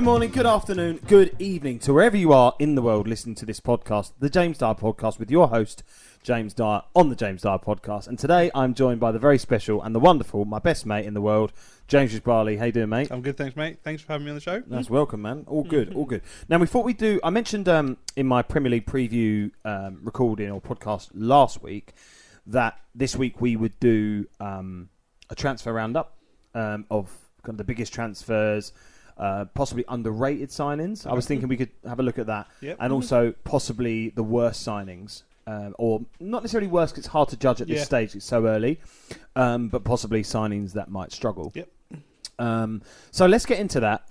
Good morning, good afternoon, good evening to wherever you are in the world listening to this podcast, the James Dyer Podcast, with your host, James Dyer, on the James Dyer Podcast. And today I'm joined by the very special and the wonderful, my best mate in the world, James Barley. How you doing, mate? I'm good, thanks, mate. Thanks for having me on the show. That's welcome, man. All good, all good. Now, we thought we'd do... I mentioned in my Premier League preview recording or podcast last week that this week we would do a transfer roundup of kind of the biggest transfers, possibly underrated signings. I was thinking we could have a look at that. Yep. And also possibly the worst signings. Or not necessarily worse, because it's hard to judge at this stage, it's so early, but possibly signings that might struggle. Yep. So let's get into that.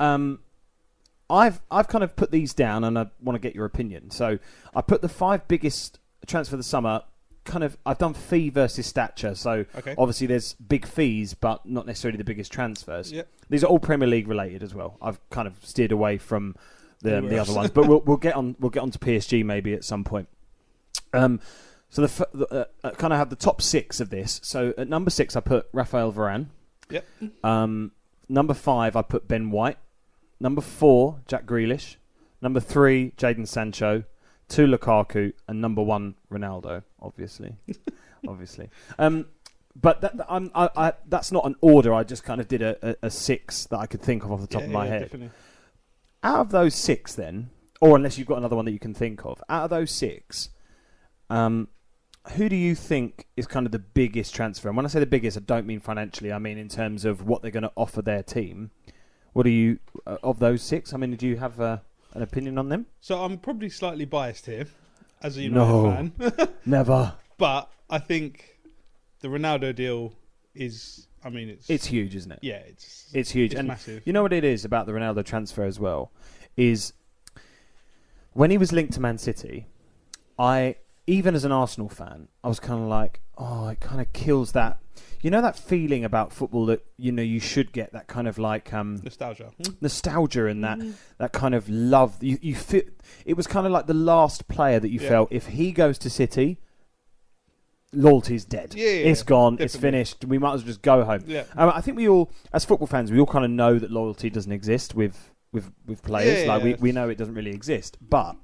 I've kind of put these down, and I want to get your opinion. So I put the 5 biggest transfer of the summer. Kind of, I've done fee versus stature. So obviously there's big fees, but not necessarily the biggest transfers. Yep. These are all Premier League related as well. I've kind of steered away from the other ones, but we'll get on to PSG maybe at some point. So the kind of have the top 6 of this. So at number 6, I put Raphael Varane. Yep. Number 5, I put Ben White. Number 4, Jack Grealish. Number 3, Jadon Sancho. 2, Lukaku, and number 1, Ronaldo. Obviously. But that's not an order. I just kind of did a 6 that I could think of off the top of my head. Definitely. Out of those 6, then, or unless you've got another one that you can think of, out of those 6. Who do you think is kind of the biggest transfer? And when I say the biggest, I don't mean financially. I mean in terms of what they're going to offer their team. What do you, of those 6? I mean, do you have an opinion on them? So I'm probably slightly biased here, as a United fan. Never. But I think the Ronaldo deal is, I mean, it's huge, isn't it? Yeah, it's huge. It's and massive. You know what it is about the Ronaldo transfer as well? Is when he was linked to Man City, even as an Arsenal fan, I was kind of like, oh, it kind of kills that. You know that feeling about football that, you know, you should get that kind of like... nostalgia and that kind of love. You feel, it was kind of like the last player that you felt, if he goes to City, loyalty's dead. Yeah, it's gone, definitely. It's finished, we might as well just go home. Yeah. I think we all, as football fans, we all kind of know that loyalty doesn't exist with players. We know it doesn't really exist. But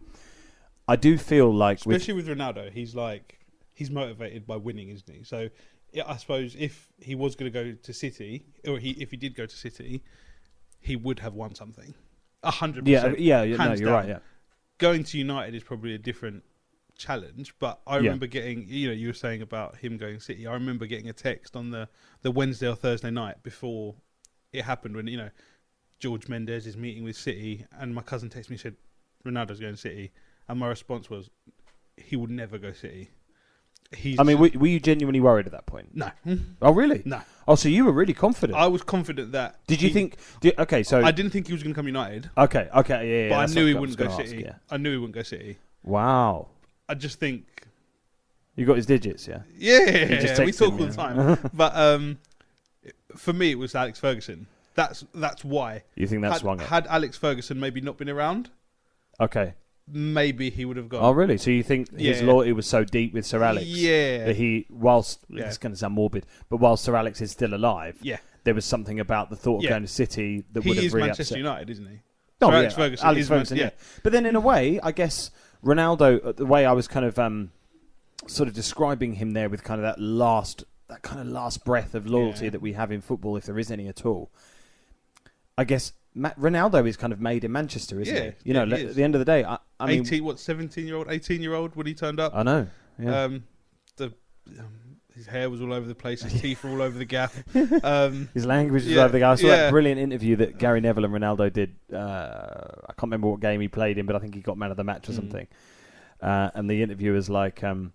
I do feel like... Especially with Ronaldo, he's motivated by winning, isn't he? So... Yeah, I suppose if he was going to go to City, or if he did go to City, he would have won something. 100%. Yeah. No, you're right. Yeah. Going to United is probably a different challenge, but I remember getting, you were saying about him going to City. I remember getting a text on the Wednesday or Thursday night before it happened when, George Mendes is meeting with City, and my cousin texted me and said, Ronaldo's going to City. And my response was, he would never go City. Were you genuinely worried at that point? No. Oh, really? No. Oh, so you were really confident? I was confident that... Did you think... Okay, so... I didn't think he was going to come United. Okay, yeah. But I knew he wouldn't go City. I knew he wouldn't go City. Wow. I just think... You got his digits, yeah? Yeah, we talk all the time. But for me, it was Alex Ferguson. That's why. You think that swung it? Had Alex Ferguson maybe not been around... Okay. Maybe he would have gone. Oh, really? So you think his loyalty was so deep with Sir Alex? Yeah. That it's going to sound morbid, but whilst Sir Alex is still alive, there was something about the thought of going to City that would have really upset. He is Manchester United, isn't he? Oh, Alex Ferguson. Yeah. But then in a way, I guess Ronaldo, the way I was kind of sort of describing him there with kind of that kind of last breath of loyalty that we have in football, if there is any at all. I guess Ronaldo is kind of made in Manchester, isn't he? At the end of the day, I mean... 17-year-old, 18-year-old when he turned up? I know, yeah. His hair was all over the place, his teeth were all over the gap. His language was all over the gap. I saw that brilliant interview that Gary Neville and Ronaldo did. I can't remember what game he played in, but I think he got man of the match or something. And the interview was like... kind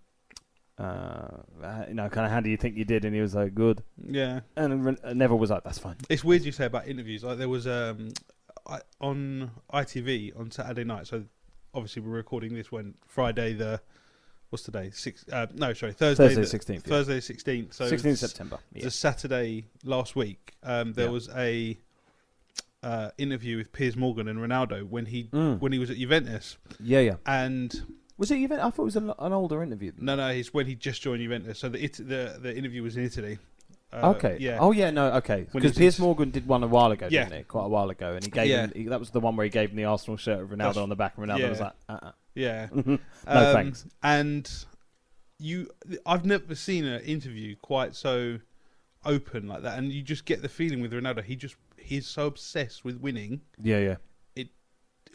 of how do you think you did? And he was like, good. Yeah. And Neville was like, that's fine. It's weird you say about interviews. Like there was on ITV on Saturday night. So obviously we're recording this when Friday what's today? Thursday the 16th. Thursday the 16th. So 16th September. The Saturday last week. There was a interview with Piers Morgan and Ronaldo when he was at Juventus. Yeah. And was it Juventus? I thought it was an older interview. No, it's when he just joined Juventus. So the interview was in Italy, Okay. Yeah. Oh yeah, no. Okay. When Because he Piers did- Morgan did one a while ago, Yeah. didn't he? Quite a while ago, and he gave Yeah. him. That was the one where he gave him the Arsenal shirt with Ronaldo That's- on the back, and Ronaldo yeah. was like, Yeah. no thanks. And I've never seen an interview quite so open like that, and you just get the feeling with Ronaldo, he's so obsessed with winning. Yeah.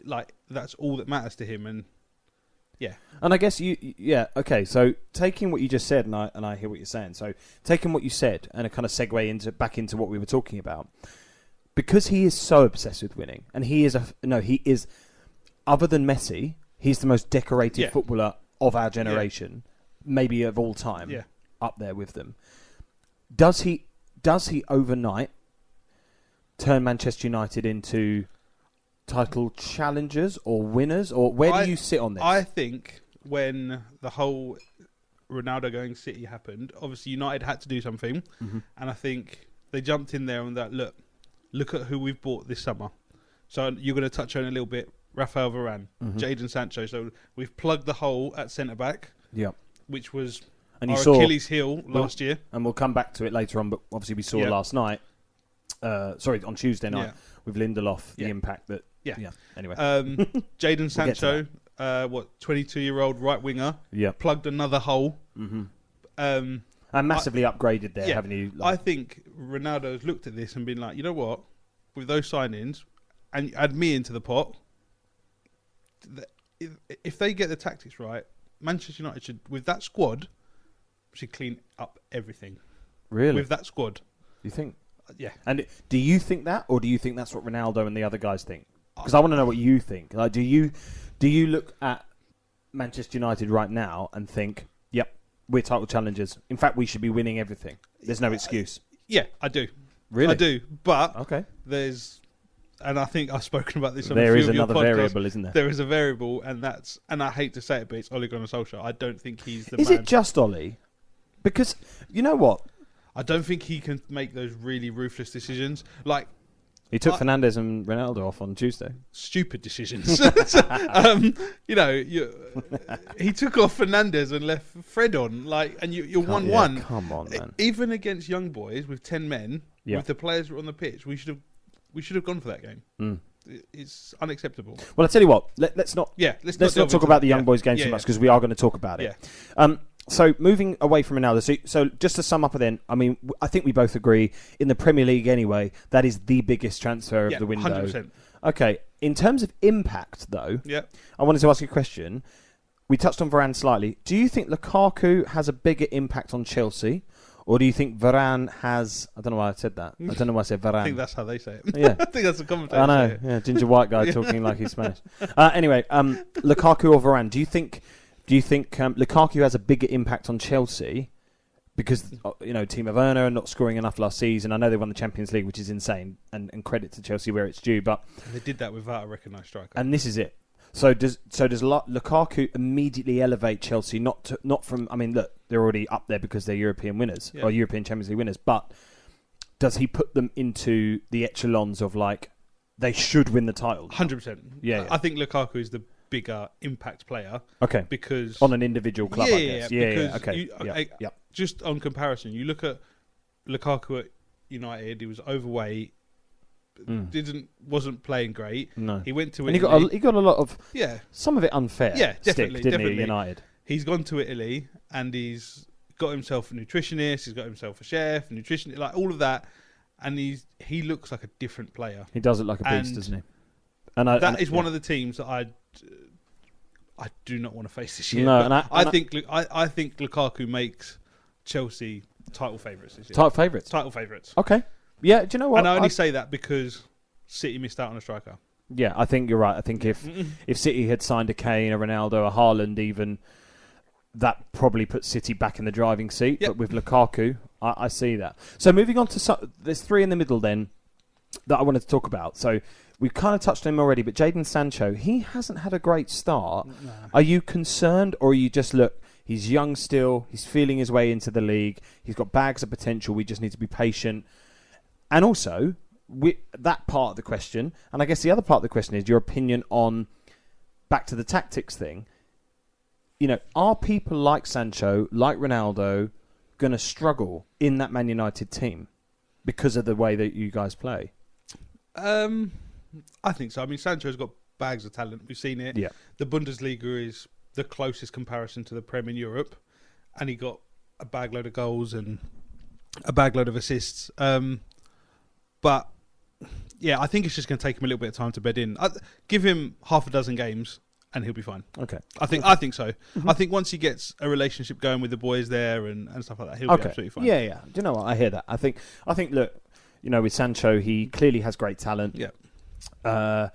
Like that's all that matters to him, and And I guess okay. So taking what you just said, and I hear what you're saying. So taking what you said and a kind of segue back into what we were talking about, because he is so obsessed with winning, and he is other than Messi, he's the most decorated footballer of our generation, maybe of all time. Yeah. Up there with them. Does he overnight turn Manchester United into title challengers or winners, or where do you sit on this? I think when the whole Ronaldo going City happened, obviously United had to do something, and I think they jumped in there and that look at who we've bought this summer. So you're going to touch on a little bit, Rafael Varane, Jadon Sancho. So we've plugged the hole at centre back, which was our Achilles heel last year, and we'll come back to it later on. But obviously we saw last night, on Tuesday night with Lindelof, the impact that. Yeah. Anyway, Jadon Sancho, 22-year-old right winger, plugged another hole. And massively upgraded there, haven't you? I think Ronaldo's looked at this and been like, you know what, with those signings, and add me into the pot. If they get the tactics right, Manchester United should, with that squad, should clean up everything. Really, with that squad, you think? Yeah. And do you think that, or do you think that's what Ronaldo and the other guys think? Because I want to know what you think. Like, do you look at Manchester United right now and think, "Yep, we're title challengers. In fact, we should be winning everything. There's no excuse." Yeah, I do. Really, I do. But okay, and I think I've spoken about this on there a few is of your another podcasts. variable, isn't there? There is a variable, and I hate to say it, but it's Ole Gunnar Solskjaer. I don't think he's the Is man. it just Ole? Because you know what? I don't think he can make those really ruthless decisions. Like, he took Fernandes and Ronaldo off on Tuesday. Stupid decisions. He took off Fernandes and left Fred on. Like, and you're 1-1. Come on, man. Even against young boys with 10 men, with the players on the pitch, we should have gone for that game. It's unacceptable. Well, I tell you what. Let's not. Let's not talk about the young boys game too much, because we are going to talk about it. So moving away from Ronaldo, so just to sum up then, I mean, I think we both agree, in the Premier League anyway, that is the biggest transfer of the window. 100%. Okay, in terms of impact though, I wanted to ask you a question. We touched on Varane slightly. Do you think Lukaku has a bigger impact on Chelsea, or do you think Varane has... I don't know why I said that. I don't know why I said Varane. I think that's how they say it. Yeah. I think that's the commentator. I know, ginger white guy talking like he's Spanish. Anyway, Lukaku or Varane, do you think Lukaku has a bigger impact on Chelsea because Timo Werner are not scoring enough last season? I know they won the Champions League, which is insane, and credit to Chelsea where it's due. But they did that without a recognised striker. And this is it. So does Lukaku immediately elevate Chelsea? Not from. I mean, look, they're already up there because they're European winners or European Champions League winners. But does he put them into the echelons of like they should win the title? 100%. Yeah. I think Lukaku is the bigger impact player. Okay. Because on an individual club, I guess. Okay. Just on comparison, you look at Lukaku at United. He was overweight. Wasn't playing great. No. He went to and Italy. he got a lot of some of it unfair. Yeah, definitely, didn't he? United. He's gone to Italy and he's got himself a nutritionist. He's got himself a chef, nutritionist, like all of that, and he looks like a different player. He does look like a beast, doesn't he? And that is one of the teams that I do not want to face this year. No, and I think Lukaku makes Chelsea title favourites this year. Title favourites. Okay. Yeah, do you know what? And I only say that because City missed out on a striker. Yeah, I think you're right. I think if City had signed a Kane, a Ronaldo, a Haaland even, that probably puts City back in the driving seat. But with Lukaku, I see that. So moving on to... there's three in the middle then that I wanted to talk about. So we've kind of touched on him already, but Jadon Sancho, he hasn't had a great start. No. Are you concerned, or are you just, look, he's young still, he's feeling his way into the league, he's got bags of potential, we just need to be patient? And also, that part of the question, and I guess the other part of the question is your opinion on, back to the tactics thing, are people like Sancho, like Ronaldo, going to struggle in that Man United team because of the way that you guys play? I think so. I mean, Sancho's got bags of talent. We've seen it. Yeah. The Bundesliga is the closest comparison to the Prem in Europe, and he got a bag load of goals and a bag load of assists. But yeah, I think it's just going to take him a little bit of time to bed in. Give him half a dozen games and he'll be fine. Okay. I think so. Mm-hmm. I think once he gets a relationship going with the boys there and stuff like that, he'll be absolutely fine. Yeah. Do you know what? I hear that. I think look, with Sancho, he clearly has great talent. Yeah.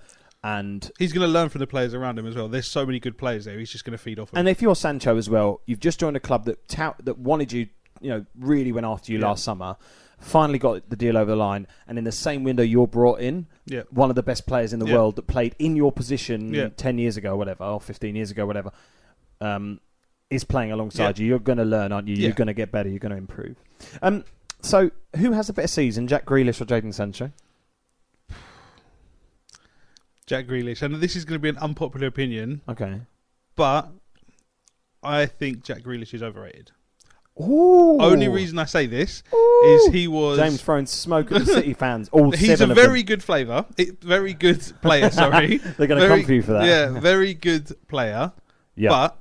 And he's going to learn from the players around him as well. There's so many good players there. He's just going to feed off them. And if you're Sancho as well, you've just joined a club that wanted you, really went after you last summer. Finally got the deal over the line, and in the same window you're brought in, one of the best players in the world that played in your position 10 years ago, whatever, or 15 years ago, whatever, is playing alongside you. You're going to learn, aren't you? You're going to get better. You're going to improve. So who has a better season, Jack Grealish or Jadon Sancho? Jack Grealish. And this is going to be an unpopular opinion. Okay. But I think Jack Grealish is overrated. Ooh. Only reason I say this is he was... James throwing smoke at the City fans. He's a very good flavour. Very good player, sorry. They're going to come for you for that. Yeah, very good player. Yeah. But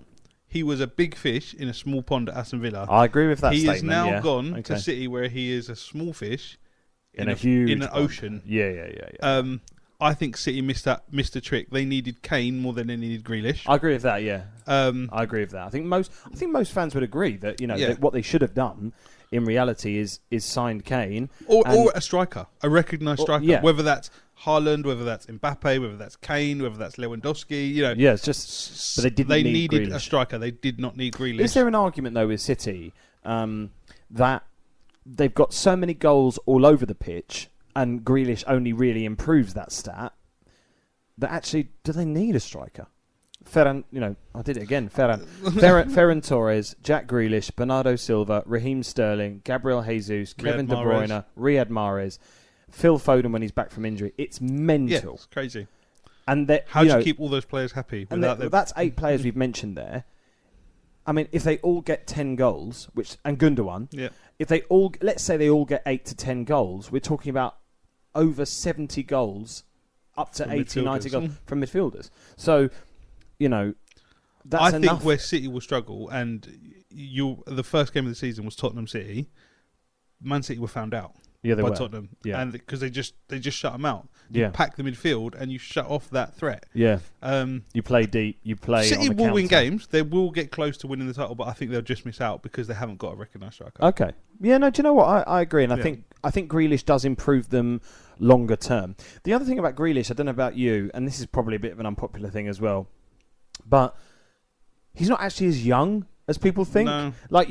he was a big fish in a small pond at Aston Villa. I agree with that statement. He is now gone to City where he is a small fish in an ocean. Yeah. I think City missed a trick. They needed Kane more than they needed Grealish. I agree with that. Yeah, I agree with that. I think most fans would agree that that what they should have done in reality is signed Kane or a striker, a recognised striker. Yeah. Whether that's Haaland, whether that's Mbappe, whether that's Kane, whether that's Lewandowski. Yeah, it's just. But they needed Grealish. A striker. They did not need Grealish. Is there an argument though with City that they've got so many goals all over the pitch? And Grealish only really improves that stat. But actually, do they need a striker? I did it again. Ferran Torres, Jack Grealish, Bernardo Silva, Raheem Sterling, Gabriel Jesus, Kevin De Bruyne, Riyad Mahrez, Phil Foden when he's back from injury. It's mental. Yeah, it's crazy. And how do you keep all those players happy? That's 8 players we've mentioned there. I mean, if they all get 10 goals, and Gundogan, if let's say they all get 8 to 10 goals, we're talking about over 70 goals, up to 80, 90 goals from midfielders. So, that's enough. I think where City will struggle, and the first game of the season was Tottenham City. Man City were found out by Tottenham, and because they just shut them out. You pack the midfield and you shut off that threat. Yeah, you play deep. You play. City on the will counter. win games. They will get close to winning the title, but I think they'll just miss out because they haven't got a recognised striker. Okay. Yeah. No. Do you know what? I agree, and I think Grealish does improve them longer term. The other thing about Grealish, I don't know about you, and this is probably a bit of an unpopular thing as well, but he's not actually as young as people think. No. Like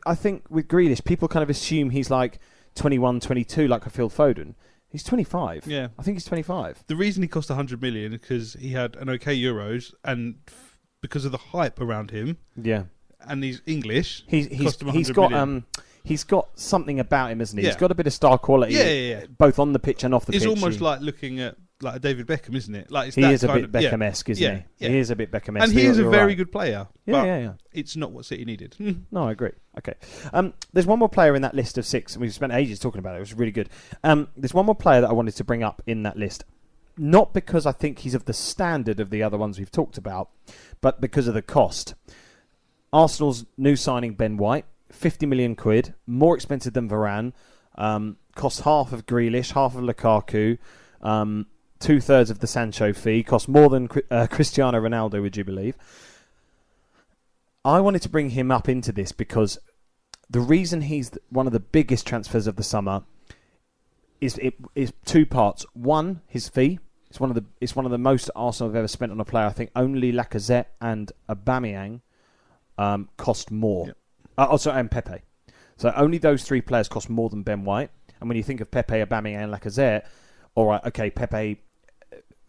I think with Grealish, people kind of assume he's like 21, 22, like a Phil Foden. He's 25. Yeah. I think he's 25. The reason he cost 100 million is because he had an okay Euros, and because of the hype around him. Yeah. And he's English. He's got something about him, isn't he? Yeah. He's got a bit of star quality. Yeah. Both on the pitch and off the pitch. It's almost like looking at like a David Beckham, isn't it? Like he is a bit Beckham-esque, isn't he? Yeah. He is a bit Beckham-esque. And he is a very good player. Yeah. It's not what City needed. No, I agree. Okay. There's one more player in that list of 6, and we've spent ages talking about it. It was really good. There's one more player that I wanted to bring up in that list. Not because I think he's of the standard of the other ones we've talked about, but because of the cost. Arsenal's new signing, Ben White, 50 million quid, more expensive than Varane, costs half of Grealish, half of Lukaku, 2/3 of the Sancho fee, costs more than Cristiano Ronaldo, would you believe? I wanted to bring him up into this because the reason he's one of the biggest transfers of the summer is 2 parts. One, his fee. It's one of the most Arsenal have ever spent on a player. I think only Lacazette and Aubameyang cost more. Yep. And Pepe. So only those 3 players cost more than Ben White. And when you think of Pepe, Aubameyang, and Lacazette, all right, okay, Pepe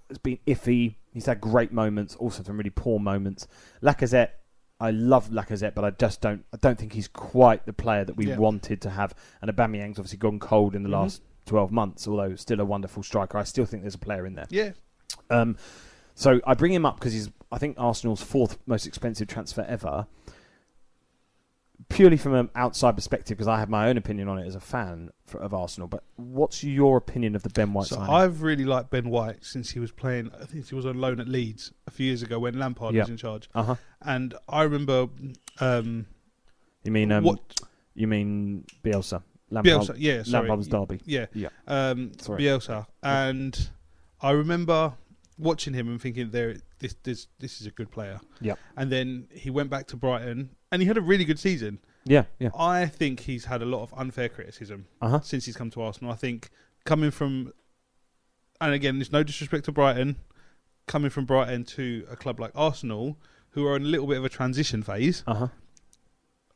has been iffy. He's had great moments, also some really poor moments. Lacazette, I love Lacazette, but I don't think he's quite the player that we wanted to have. And Aubameyang's obviously gone cold in the last 12 months, although still a wonderful striker. I still think there's a player in there. Yeah. So I bring him up because he's, I think, Arsenal's 4th most expensive transfer ever. purely from an outside perspective, because I have my own opinion on it as a fan of Arsenal, but what's your opinion of the Ben White signing? I've really liked Ben White since he was playing. I think he was on loan at Leeds a few years ago when Lampard was in charge. And I remember. You mean Bielsa? Bielsa, yeah, sorry. Lampard was Derby. Yeah. Bielsa. And I remember watching him and thinking, this is a good player. Yeah. And then he went back to Brighton and he had a really good season. Yeah. I think he's had a lot of unfair criticism since he's come to Arsenal. I think coming from, and again, there's no disrespect to Brighton, coming from Brighton to a club like Arsenal, who are in a little bit of a transition phase, a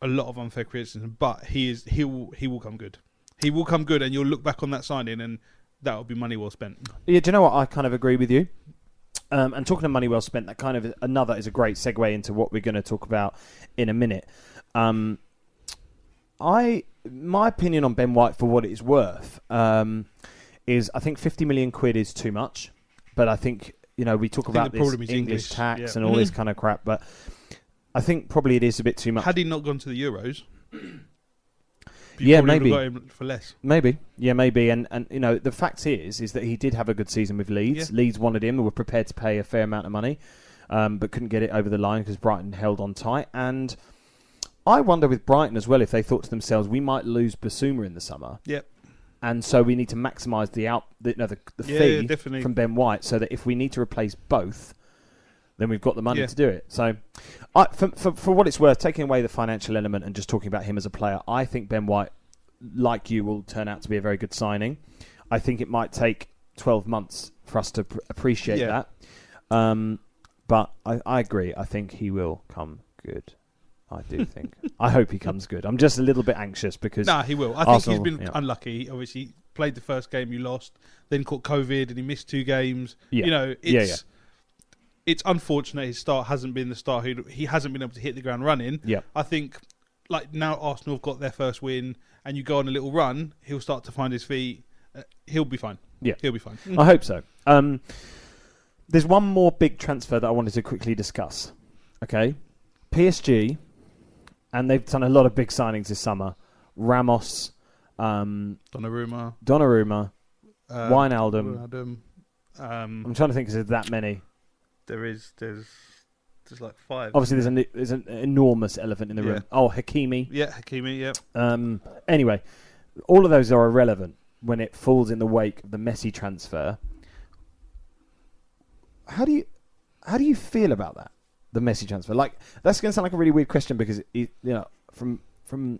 lot of unfair criticism, but he will come good. He will come good, and you'll look back on that signing, and that will be money well spent. Yeah, do you know what? I kind of agree with you. And talking of money well spent, that kind of is a great segue into what we're going to talk about in a minute. My opinion on Ben White, for what it is worth, is I think 50 million quid is too much. But I think, we talk about this English tax and all this kind of crap, but I think probably it is a bit too much. Had he not gone to the Euros, maybe got him for less. Maybe, and the fact is that he did have a good season with Leeds. Yeah. Leeds wanted him and were prepared to pay a fair amount of money, but couldn't get it over the line because Brighton held on tight. And I wonder with Brighton as well if they thought to themselves, we might lose Basuma in the summer. Yep. And so we need to maximise the fee from Ben White, so that if we need to replace both, then we've got the money to do it. So, for what it's worth, taking away the financial element and just talking about him as a player, I think Ben White, like you, will turn out to be a very good signing. I think it might take 12 months for us to appreciate that. But I agree. I think he will come good. I do think. I hope he comes good. I'm just a little bit anxious because... Nah, he will. I think he's been unlucky. Obviously, played the first game you lost, then caught COVID and he missed 2 games. Yeah. It's unfortunate his start hasn't been the start. He hasn't been able to hit the ground running. Yeah. I think, like, now Arsenal have got their first win and you go on a little run, he'll start to find his feet. He'll be fine. Yeah. He'll be fine. I hope so. There's one more big transfer that I wanted to quickly discuss. Okay? PSG, and they've done a lot of big signings this summer. Ramos, Donnarumma, Wijnaldum. I'm trying to think, is there that many? There's like 5. Obviously, there's an enormous elephant in the room. Oh, Hakimi. Yeah, Hakimi. Yeah. Anyway, all of those are irrelevant when it falls in the wake of the Messi transfer. How do you feel about that? The Messi transfer, like, that's going to sound like a really weird question because because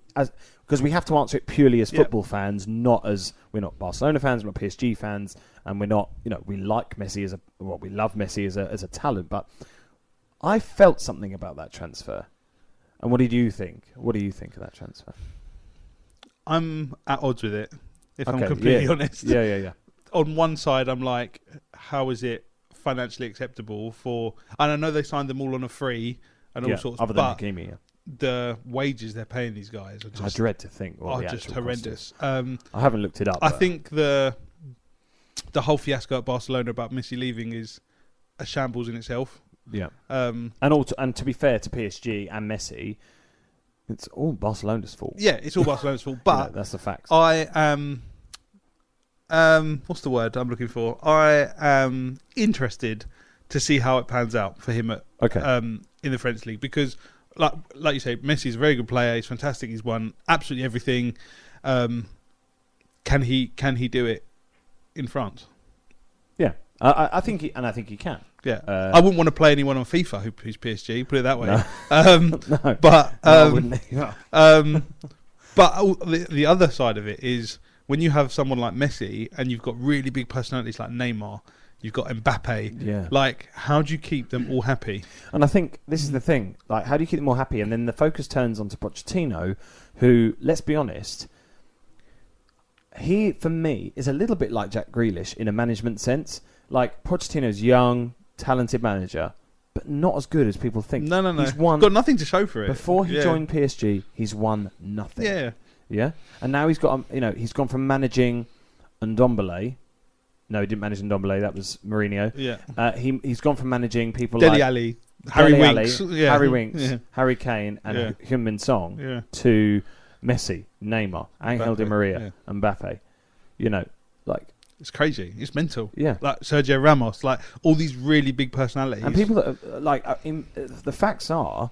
we have to answer it purely as football fans, not as we're not Barcelona fans, we're not PSG fans, and we're not we like Messi we love Messi as a talent. But I felt something about that transfer, and what did you think? What do you think of that transfer? I'm at odds with it, if I'm completely honest. Yeah. On one side, I'm like, how is it financially acceptable for, and I know they signed them all on a free and all sorts, other than Hakimi, the wages they're paying these guys are just, I dread to think, just horrendous. I haven't looked it up. I think the whole fiasco at Barcelona about Messi leaving is a shambles in itself. Yeah. And to be fair to PSG and Messi, it's all Barcelona's fault. Yeah, it's all Barcelona's fault. But that's the facts. I am. What's the word I'm looking for? I am interested to see how it pans out for him in the French league, because like you say, Messi is a very good player. He's fantastic. He's won absolutely everything. Can he do it in France? Yeah, I think he can. Yeah, I wouldn't want to play anyone on FIFA who's PSG. Put it that way. No. But I wouldn't either. But the other side of it is, when you have someone like Messi and you've got really big personalities like Neymar, you've got Mbappe. Yeah. Like, how do you keep them all happy? And I think this is the thing. Like, how do you keep them all happy? And then the focus turns onto Pochettino, who, let's be honest, he, for me, is a little bit like Jack Grealish in a management sense. Like, Pochettino's young, talented manager, but not as good as people think. No. He's got nothing to show for it. Before he joined PSG, he's won nothing. Yeah, and now he's got he's gone from managing Ndombele. No, he didn't manage Ndombele. That was Mourinho. Yeah. He's gone from managing people Dele like Alli. Harry Dele Winks, Alli, Harry Winks, Harry Kane, and Heung-min Song to Messi, Neymar, Angel Di Maria, and Mbappe. You know, like it's crazy. It's mental. Yeah, like Sergio Ramos, like all these really big personalities. And people that are, like the facts are,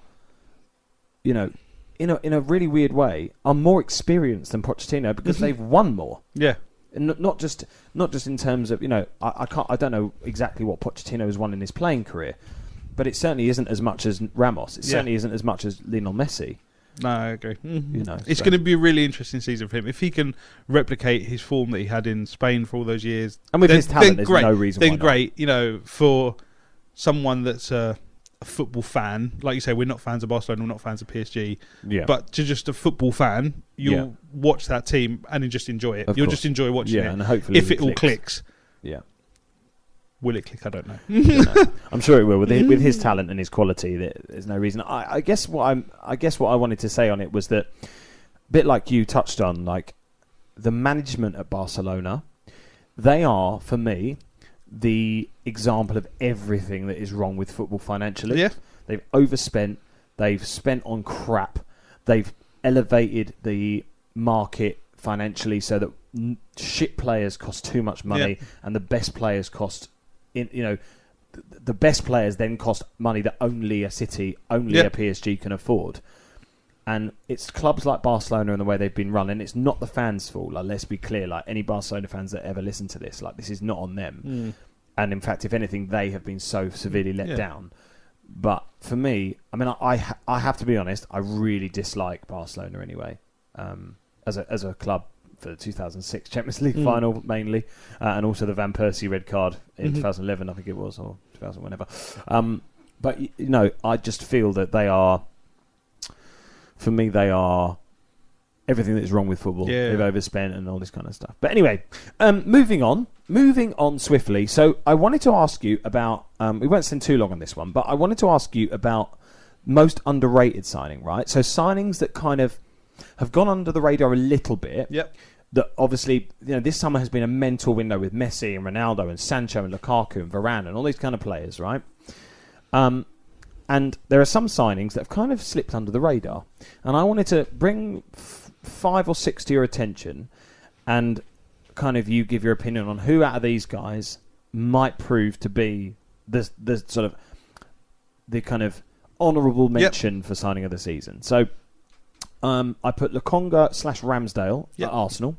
you know, in a really weird way, are more experienced than Pochettino because they've won more. Yeah. And not just in terms of, you know, I don't know exactly what Pochettino has won in his playing career, but it certainly isn't as much as Ramos. It certainly isn't as much as Lionel Messi. No, I agree. You know, it's going to be a really interesting season for him if he can replicate his form that he had in Spain for all those years. And with his talent, there's no reason why not. Then great, you know, for someone that's a football fan, like you say, we're not fans of Barcelona, we're not fans of PSG, but to just a football fan, you'll watch that team and just enjoy it. You'll just enjoy watching it. And hopefully if it all clicks. Yeah. Will it click? I don't know. I'm sure it will. With his talent and his quality, there's no reason. I guess what I wanted to say on it was that, a bit like you touched on, like the management at Barcelona, they are, for me, the example of everything that is wrong with football financially. Yeah. They've overspent. They've spent on crap. They've elevated the market financially so that shit players cost too much money and the best players cost, the best players then cost money that only a City, only a PSG can afford. And it's clubs like Barcelona and the way they've been run, and it's not the fans' fault. Like, let's be clear, like any Barcelona fans that ever listen to this, like this is not on them. And in fact, if anything, they have been so severely let down. But for me, I mean, I have to be honest, I really dislike Barcelona anyway, as a club for the 2006 Champions League final mainly, and also the Van Persie red card in 2011, I think it was, or 2000, whenever. But you know, I just feel that they are. For me, they are everything that is wrong with football. Yeah. They've overspent and all this kind of stuff. But anyway, moving on swiftly. So I wanted to ask you about, we won't spend too long on this one, but I wanted to ask you about most underrated signing, right? So signings that kind of have gone under the radar a little bit. Yep. That obviously, you know, this summer has been a mental window with Messi and Ronaldo and Sancho and Lukaku and Varane and all these kind of players, right? And there are some signings that have kind of slipped under the radar. And I wanted to bring 5 or 6 to your attention and kind of you give your opinion on who out of these guys might prove to be the sort of the kind of honourable mention for signing of the season. So I put Lokonga / Ramsdale at Arsenal.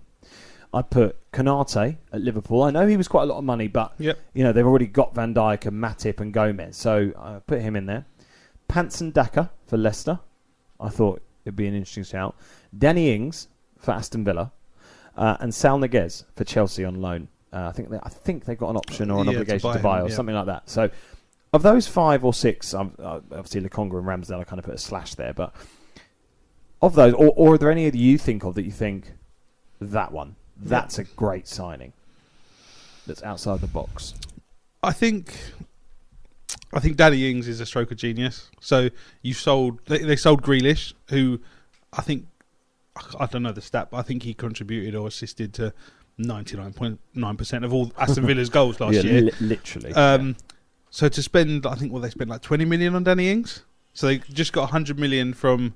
I put Konate at Liverpool. I know he was quite a lot of money, but you know they've already got Van Dijk and Matip and Gomez, so I put him in there. Panson Daka for Leicester. I thought it'd be an interesting shout. Danny Ings for Aston Villa, and Sal Niguez for Chelsea on loan. I think they got an option or an obligation to buy or something like that. So of those 5 or 6, obviously Lokonga and Ramsdale, I kind of put a slash there. But of those, or are there any that you think of that you think that one? That's a great signing. That's outside the box. I think Danny Ings is a stroke of genius. So they sold Grealish, who I think, I don't know the stat, but I think he contributed or assisted to 99.9% of all Aston Villa's goals last year. Literally. So to spend, I think they spent like 20 million on Danny Ings. So they just got 100 million from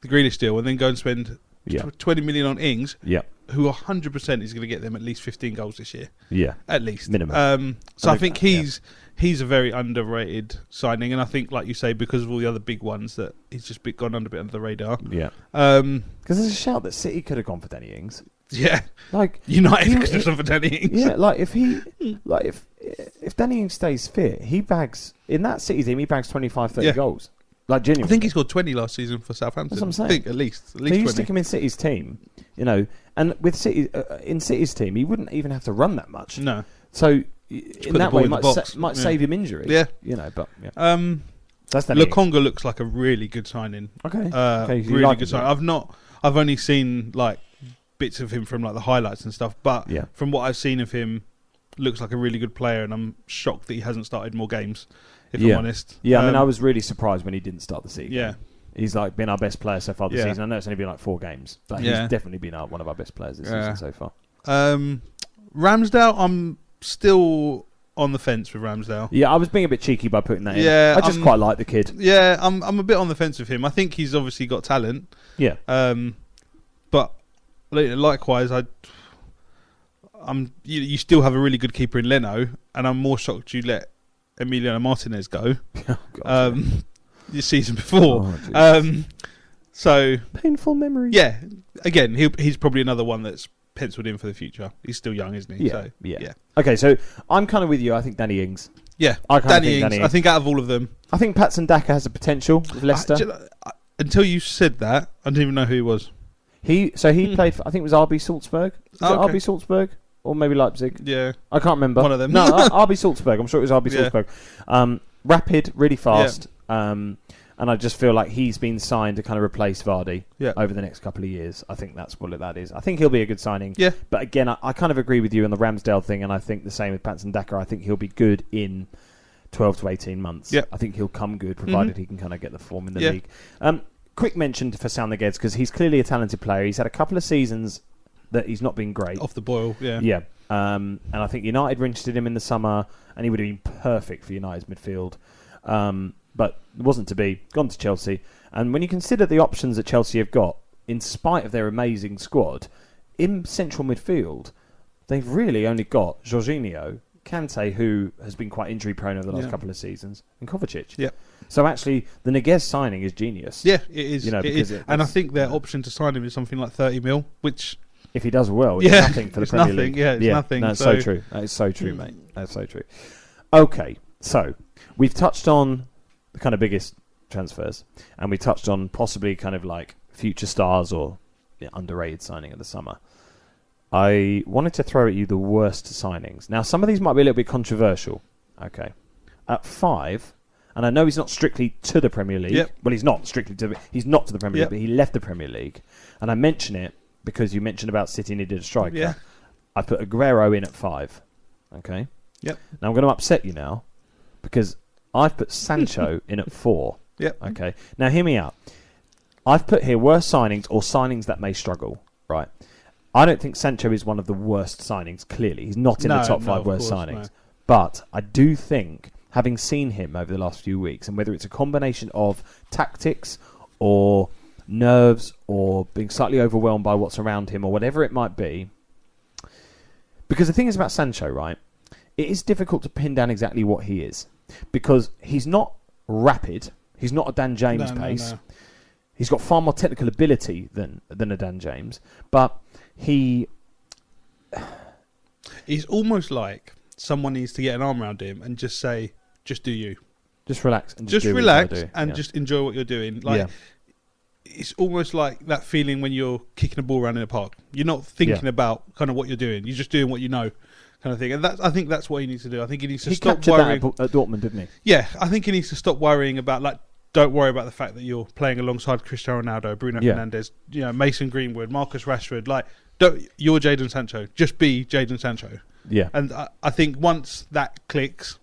the Grealish deal and then go and spend 20 million on Ings. Yeah. Who 100% is going to get them at least 15 goals this year. Yeah. At least. Minimum. So I think he's a very underrated signing. And I think, like you say, because of all the other big ones, that he's just gone under a bit under the radar. Yeah. Because there's a shout that City could have gone for Danny Ings. Yeah. Like United could have gone for Danny Ings. Yeah, like if Danny Ings stays fit, he bags, in that City team, he bags 25, 30 goals. Like, genuinely. I think he scored 20 last season for Southampton. That's what I'm saying. I think at least so 20. You stick him in City's team, you know, and with City in City's team, he wouldn't even have to run that much. No. So in that way, might save him injury. Yeah. You know, but Lokonga looks like a really good signing. Okay. Really like good signing. I've only seen like bits of him from like the highlights and stuff, but from what I've seen of him, looks like a really good player, and I'm shocked that he hasn't started more games. If I'm honest. Yeah, I mean, I was really surprised when he didn't start the season. Yeah. He's like been our best player so far this season. I know it's only been like 4 games, but he's definitely been one of our best players this season so far. Ramsdale, I'm still on the fence with Ramsdale. Yeah, I was being a bit cheeky by putting that in. Yeah, I just quite like the kid. Yeah, I'm a bit on the fence with him. I think he's obviously got talent. Yeah. But likewise, you still have a really good keeper in Leno, and I'm more shocked you let Emiliano Martinez go. Oh, God, This season before. Oh, so painful memory. Yeah, again, he's probably another one that's penciled in for the future. He's still young, isn't he? Yeah, So, yeah. Okay, so I'm kind of with you. I think Danny Ings. Yeah, Danny Ings. I think out of all of them, I think Patson Daka has a potential with Leicester. Until you said that, I didn't even know who he was. He played for, I think it was RB Salzburg. Was it RB Salzburg? Or maybe Leipzig? Yeah. I can't remember. One of them. No, RB Salzburg. I'm sure it was RB Salzburg. Rapid, really fast. Yeah. And I just feel like he's been signed to kind of replace Vardy over the next couple of years. I think that's what that is. I think he'll be a good signing. Yeah. But again, I kind of agree with you on the Ramsdale thing, and I think the same with Patson Daka. I think he'll be good in 12 to 18 months. Yeah. I think he'll come good, provided he can kind of get the form in the league. Quick mention for Sam Neguez, because he's clearly a talented player. He's had a couple of seasons that he's not been great. Off the boil, yeah. Yeah. And I think United were interested in him in the summer, and he would have been perfect for United's midfield. But it wasn't to be. Gone to Chelsea. And when you consider the options that Chelsea have got, in spite of their amazing squad, in central midfield, they've really only got Jorginho, Kante, who has been quite injury prone over the last couple of seasons, and Kovacic. Yeah. So actually, the Neguez signing is genius. Yeah, it is. You know, because and I think their option to sign him is something like 30 mil, which... If he does well, it's nothing for the Premier nothing, League. Yeah, it's nothing. That's so true. That is so true, mate. That's so true. Okay, so we've touched on the kind of biggest transfers, and we touched on possibly kind of like future stars or underrated signing of the summer. I wanted to throw at you the worst signings. Now, some of these might be a little bit controversial. Okay. At 5, and I know he's not strictly to the Premier League. Yep. Well, he's not to the Premier League, but he left the Premier League. And I mention it because you mentioned about City needed a striker. Yeah. I put Aguero in at 5. Okay. Yep. Now I'm going to upset you now because I've put Sancho in at 4. Yep. Okay. Now hear me out. I've put here worst signings or signings that may struggle. Right. I don't think Sancho is one of the worst signings. Clearly, he's not in the top 5 worst signings. No. But I do think, having seen him over the last few weeks, and whether it's a combination of tactics or nerves or being slightly overwhelmed by what's around him or whatever it might be, because the thing is about Sancho, right? It is difficult to pin down exactly what he is because he's not rapid. He's not a Dan James pace. No. He's got far more technical ability than a Dan James, but he's almost like someone needs to get an arm around him and just say, just do you. Just relax. And just relax and just enjoy what you're doing. Like, it's almost like that feeling when you're kicking a ball around in a park. You're not thinking about kind of what you're doing. You're just doing what you know, kind of thing. And I think that's what he needs to do. I think he needs to stop worrying. That at Dortmund, didn't he? Yeah, I think he needs to stop worrying about, like, don't worry about the fact that you're playing alongside Cristiano Ronaldo, Bruno Fernandes, Mason Greenwood, Marcus Rashford. Like, you're Jadon Sancho. Just be Jadon Sancho. Yeah. And I think once that clicks,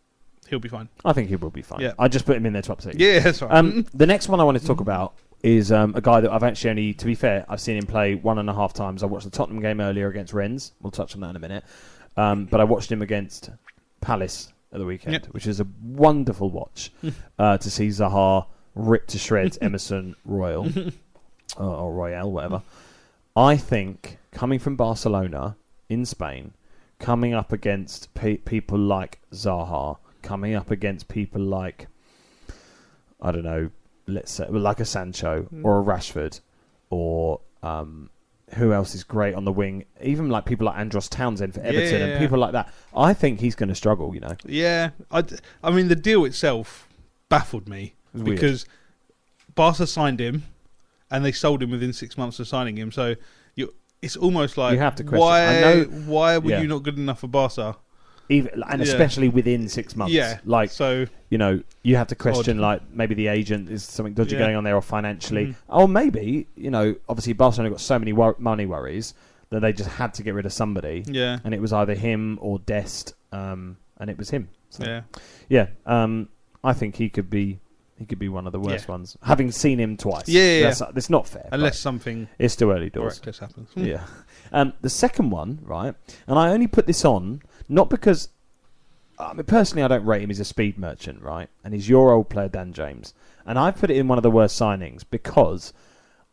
he'll be fine. I think he will be fine. Yeah. I just put him in there to upset you. Yeah, that's right. The next one I wanted to talk about is a guy that I've actually only, to be fair, I've seen him play 1.5 times. I watched the Tottenham game earlier against Rennes. We'll touch on that in a minute. But I watched him against Palace at the weekend, which is a wonderful watch to see Zaha ripped to shreds Emerson Royal or Royale, whatever. I think coming from Barcelona in Spain, coming up against people like Zaha, coming up against people like, I don't know, let's say like a Sancho or a Rashford or who else is great on the wing, even like people like Andros Townsend for Everton and people like that. I think he's going to struggle, you know. Yeah, I mean the deal itself baffled me because Barca signed him and they sold him within 6 months of signing him. So it's almost like, you have to question. why were you not good enough for Barca? Especially within 6 months. Yeah. Like, so, you have to question, like, maybe the agent is something dodgy going on there or financially. Or maybe, obviously Barcelona got so many money worries that they just had to get rid of somebody. Yeah. And it was either him or Dest, and it was him. So, I think he could be one of the worst ones. Having seen him twice. That's not fair. Unless something... It's still early doors. Miraculous happens. Yeah. The second one, right, and I only put this on, not because I mean, personally, I don't rate him as a speed merchant, right? And he's your old player, Dan James. And I've put it in one of the worst signings because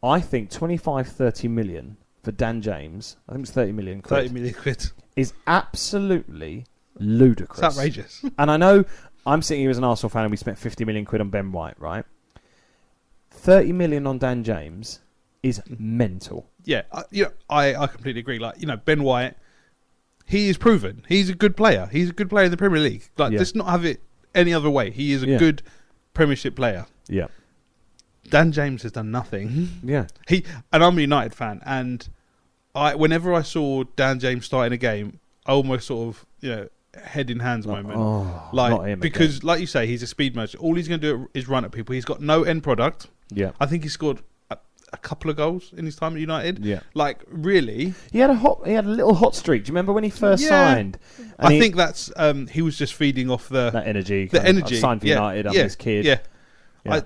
I think 25, 30 million for Dan James, I think it's 30 million quid. 30 million quid. Is absolutely ludicrous. It's outrageous. And I know I'm sitting here as an Arsenal fan and we spent 50 million quid on Ben White, right? 30 million on Dan James is mental. Yeah, I completely agree. Like, Ben White, he is proven. He's a good player. He's a good player in the Premier League. Like, let's not have it any other way. He is a good Premiership player. Yeah. Dan James has done nothing. Yeah. And I'm a United fan, and whenever I saw Dan James starting a game, I almost sort of, head in hands moment. Not him because, again. like you say, he's a speed merchant. All he's going to do is run at people. He's got no end product. Yeah. I think he scored a couple of goals in his time at United. Yeah. Like, really? He had a little hot streak. Do you remember when he first signed? And I think that's he was just feeding off that energy. The energy. I've signed for United. I'm his kid. Yeah. Yeah.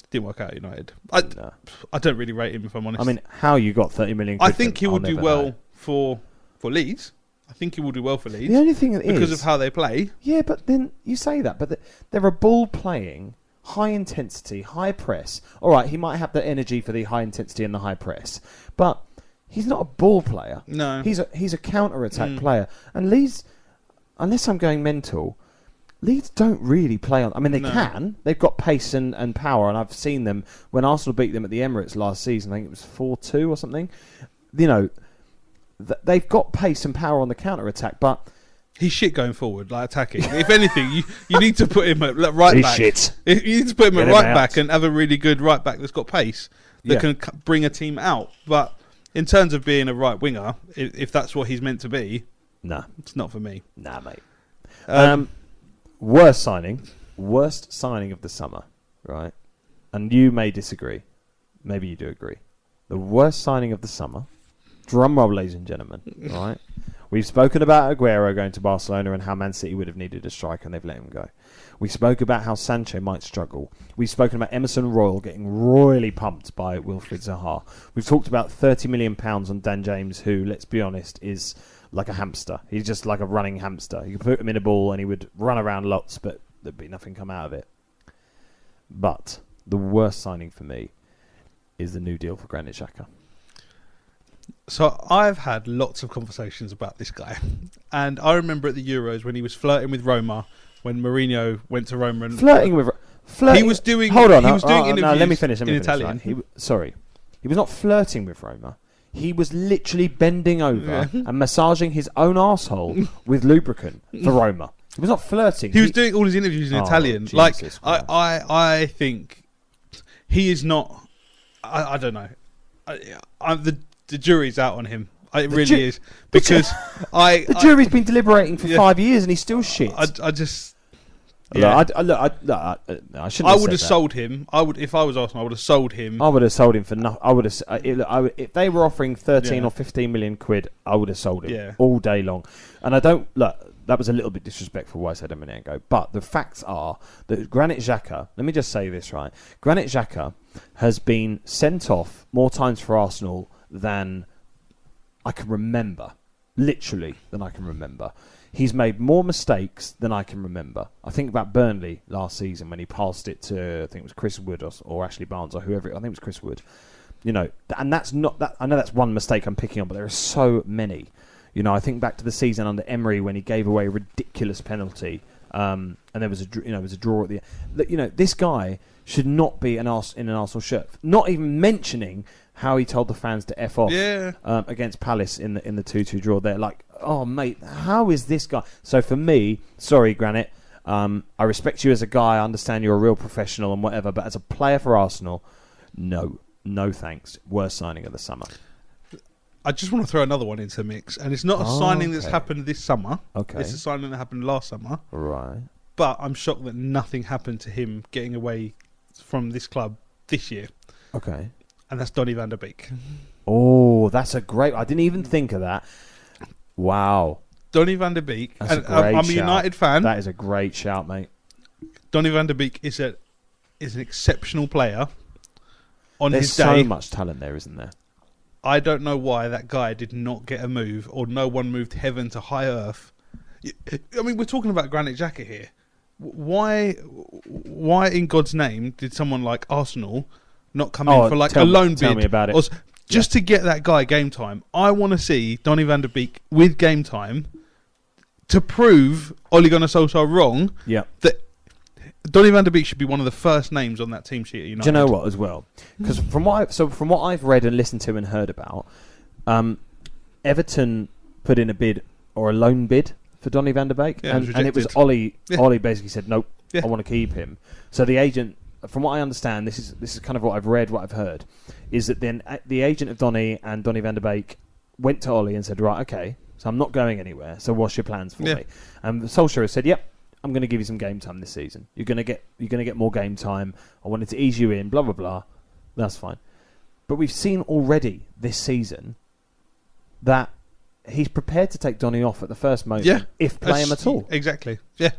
Didn't work out at United. I don't really rate him, if I'm honest. I mean, how you got 30 million quid I think he will do well for Leeds. I think he will do well for Leeds. The only thing because of how they play. Yeah, but then you say that, but they're a ball playing, high intensity, high press. All right, he might have the energy for the high intensity and the high press, but he's not a ball player. No, he's a counter attack player. And Leeds, unless I'm going mental, Leeds don't really play on. I mean, they can. They've got pace and power, and I've seen them when Arsenal beat them at the Emirates last season. I think it was 4-2 or something. They've got pace and power on the counter attack, but he's shit going forward, like attacking. If anything, you need to put him at right he's back. Shit. You need to put him at right back and have a really good right back that's got pace that can bring a team out. But in terms of being a right winger, if that's what he's meant to be, it's not for me. Nah, mate. Worst signing of the summer, right? And you may disagree. Maybe you do agree. The worst signing of the summer. Drum roll, ladies and gentlemen. Right? We've spoken about Aguero going to Barcelona and how Man City would have needed a striker and they've let him go. We spoke about how Sancho might struggle. We've spoken about Emerson Royal getting royally pumped by Wilfried Zaha. We've talked about £30 million on Dan James, who, let's be honest, is like a hamster. He's just like a running hamster. You could put him in a ball and he would run around lots, but there'd be nothing come out of it. But the worst signing for me is the new deal for Granit Xhaka. So I've had lots of conversations about this guy. And I remember at the Euros when he was flirting with Roma, when Mourinho went to Roma. And he was doing... Hold on. He was doing interviews let me finish. in Italian. Right? He was not flirting with Roma. He was literally bending over and massaging his own arsehole with lubricant for Roma. He was not flirting. He was doing all his interviews in Italian. Like, I think he is not... I don't know. The jury's out on him. It really is. Because the jury's been deliberating for 5 years and he's still shit. I just... Yeah. I shouldn't. I would have sold him. If I was Arsenal, I would have sold him. I would have sold him for nothing. I would have. If they were offering 13 or 15 million quid, I would have sold him all day long. And I don't look. That was a little bit disrespectful what I said a minute ago. But the facts are that Granit Xhaka. Let me just say this right. Granit Xhaka has been sent off more times for Arsenal than I can remember. Literally, than I can remember. He's made more mistakes than I can remember. I think about Burnley last season when he passed it to, I think it was Chris Wood or Ashley Barnes or whoever. I think it was Chris Wood. And that's not that. I know that's one mistake I'm picking on, but there are so many. I think back to the season under Emery when he gave away a ridiculous penalty, and there was a draw at the end. This guy should not be in an Arsenal shirt. Not even mentioning how he told the fans to F off against Palace in the 2-2 draw. They're like, oh mate, how is this guy? So for me, sorry Granit, I respect you as a guy, I understand you're a real professional and whatever, but as a player for Arsenal, no thanks. Worst signing of the summer. I just want to throw another one into the mix, and it's not a signing that's happened this summer. Okay. It's a signing that happened last summer. Right. But I'm shocked that nothing happened to him getting away from this club this year. Okay. And that's Donny van der Beek. Oh, that's a great... I didn't even think of that. Wow. Donny van der Beek. That's a great I'm a United fan. That is a great shout, mate. Donny van der Beek is an exceptional player on There's his day. There's so much talent there, isn't there? I don't know why that guy did not get a move, or no one moved heaven to high earth I mean, we're talking about Granit Xhaka here. Why in God's name did someone like Arsenal not come in for like a loan bid? Tell me about it. Or just to get that guy game time. I want to see Donny van der Beek with game time to prove Ole Gunnar Solskjaer wrong. Yeah. That Donny van der Beek should be one of the first names on that team sheet at United. Do you know what as well? Because from what I've read and listened to and heard about, Everton put in a bid or a loan bid for Donny van der Beek, and it was Ollie. Yeah. Ollie basically said, "Nope, I want to keep him." So the agent, from what I understand, this is kind of what I've read, what I've heard, is that then the agent of Donny and Donny van der Beek went to Ollie and said, "Right, okay, so I'm not going anywhere. So what's your plans for me?" And Solskjaer said, "Yep, I'm going to give you some game time this season. You're going to get more game time. I wanted to ease you in. Blah blah blah. That's fine." But we've seen already this season that he's prepared to take Donny off at the first moment, if play him at all. Exactly. Yeah,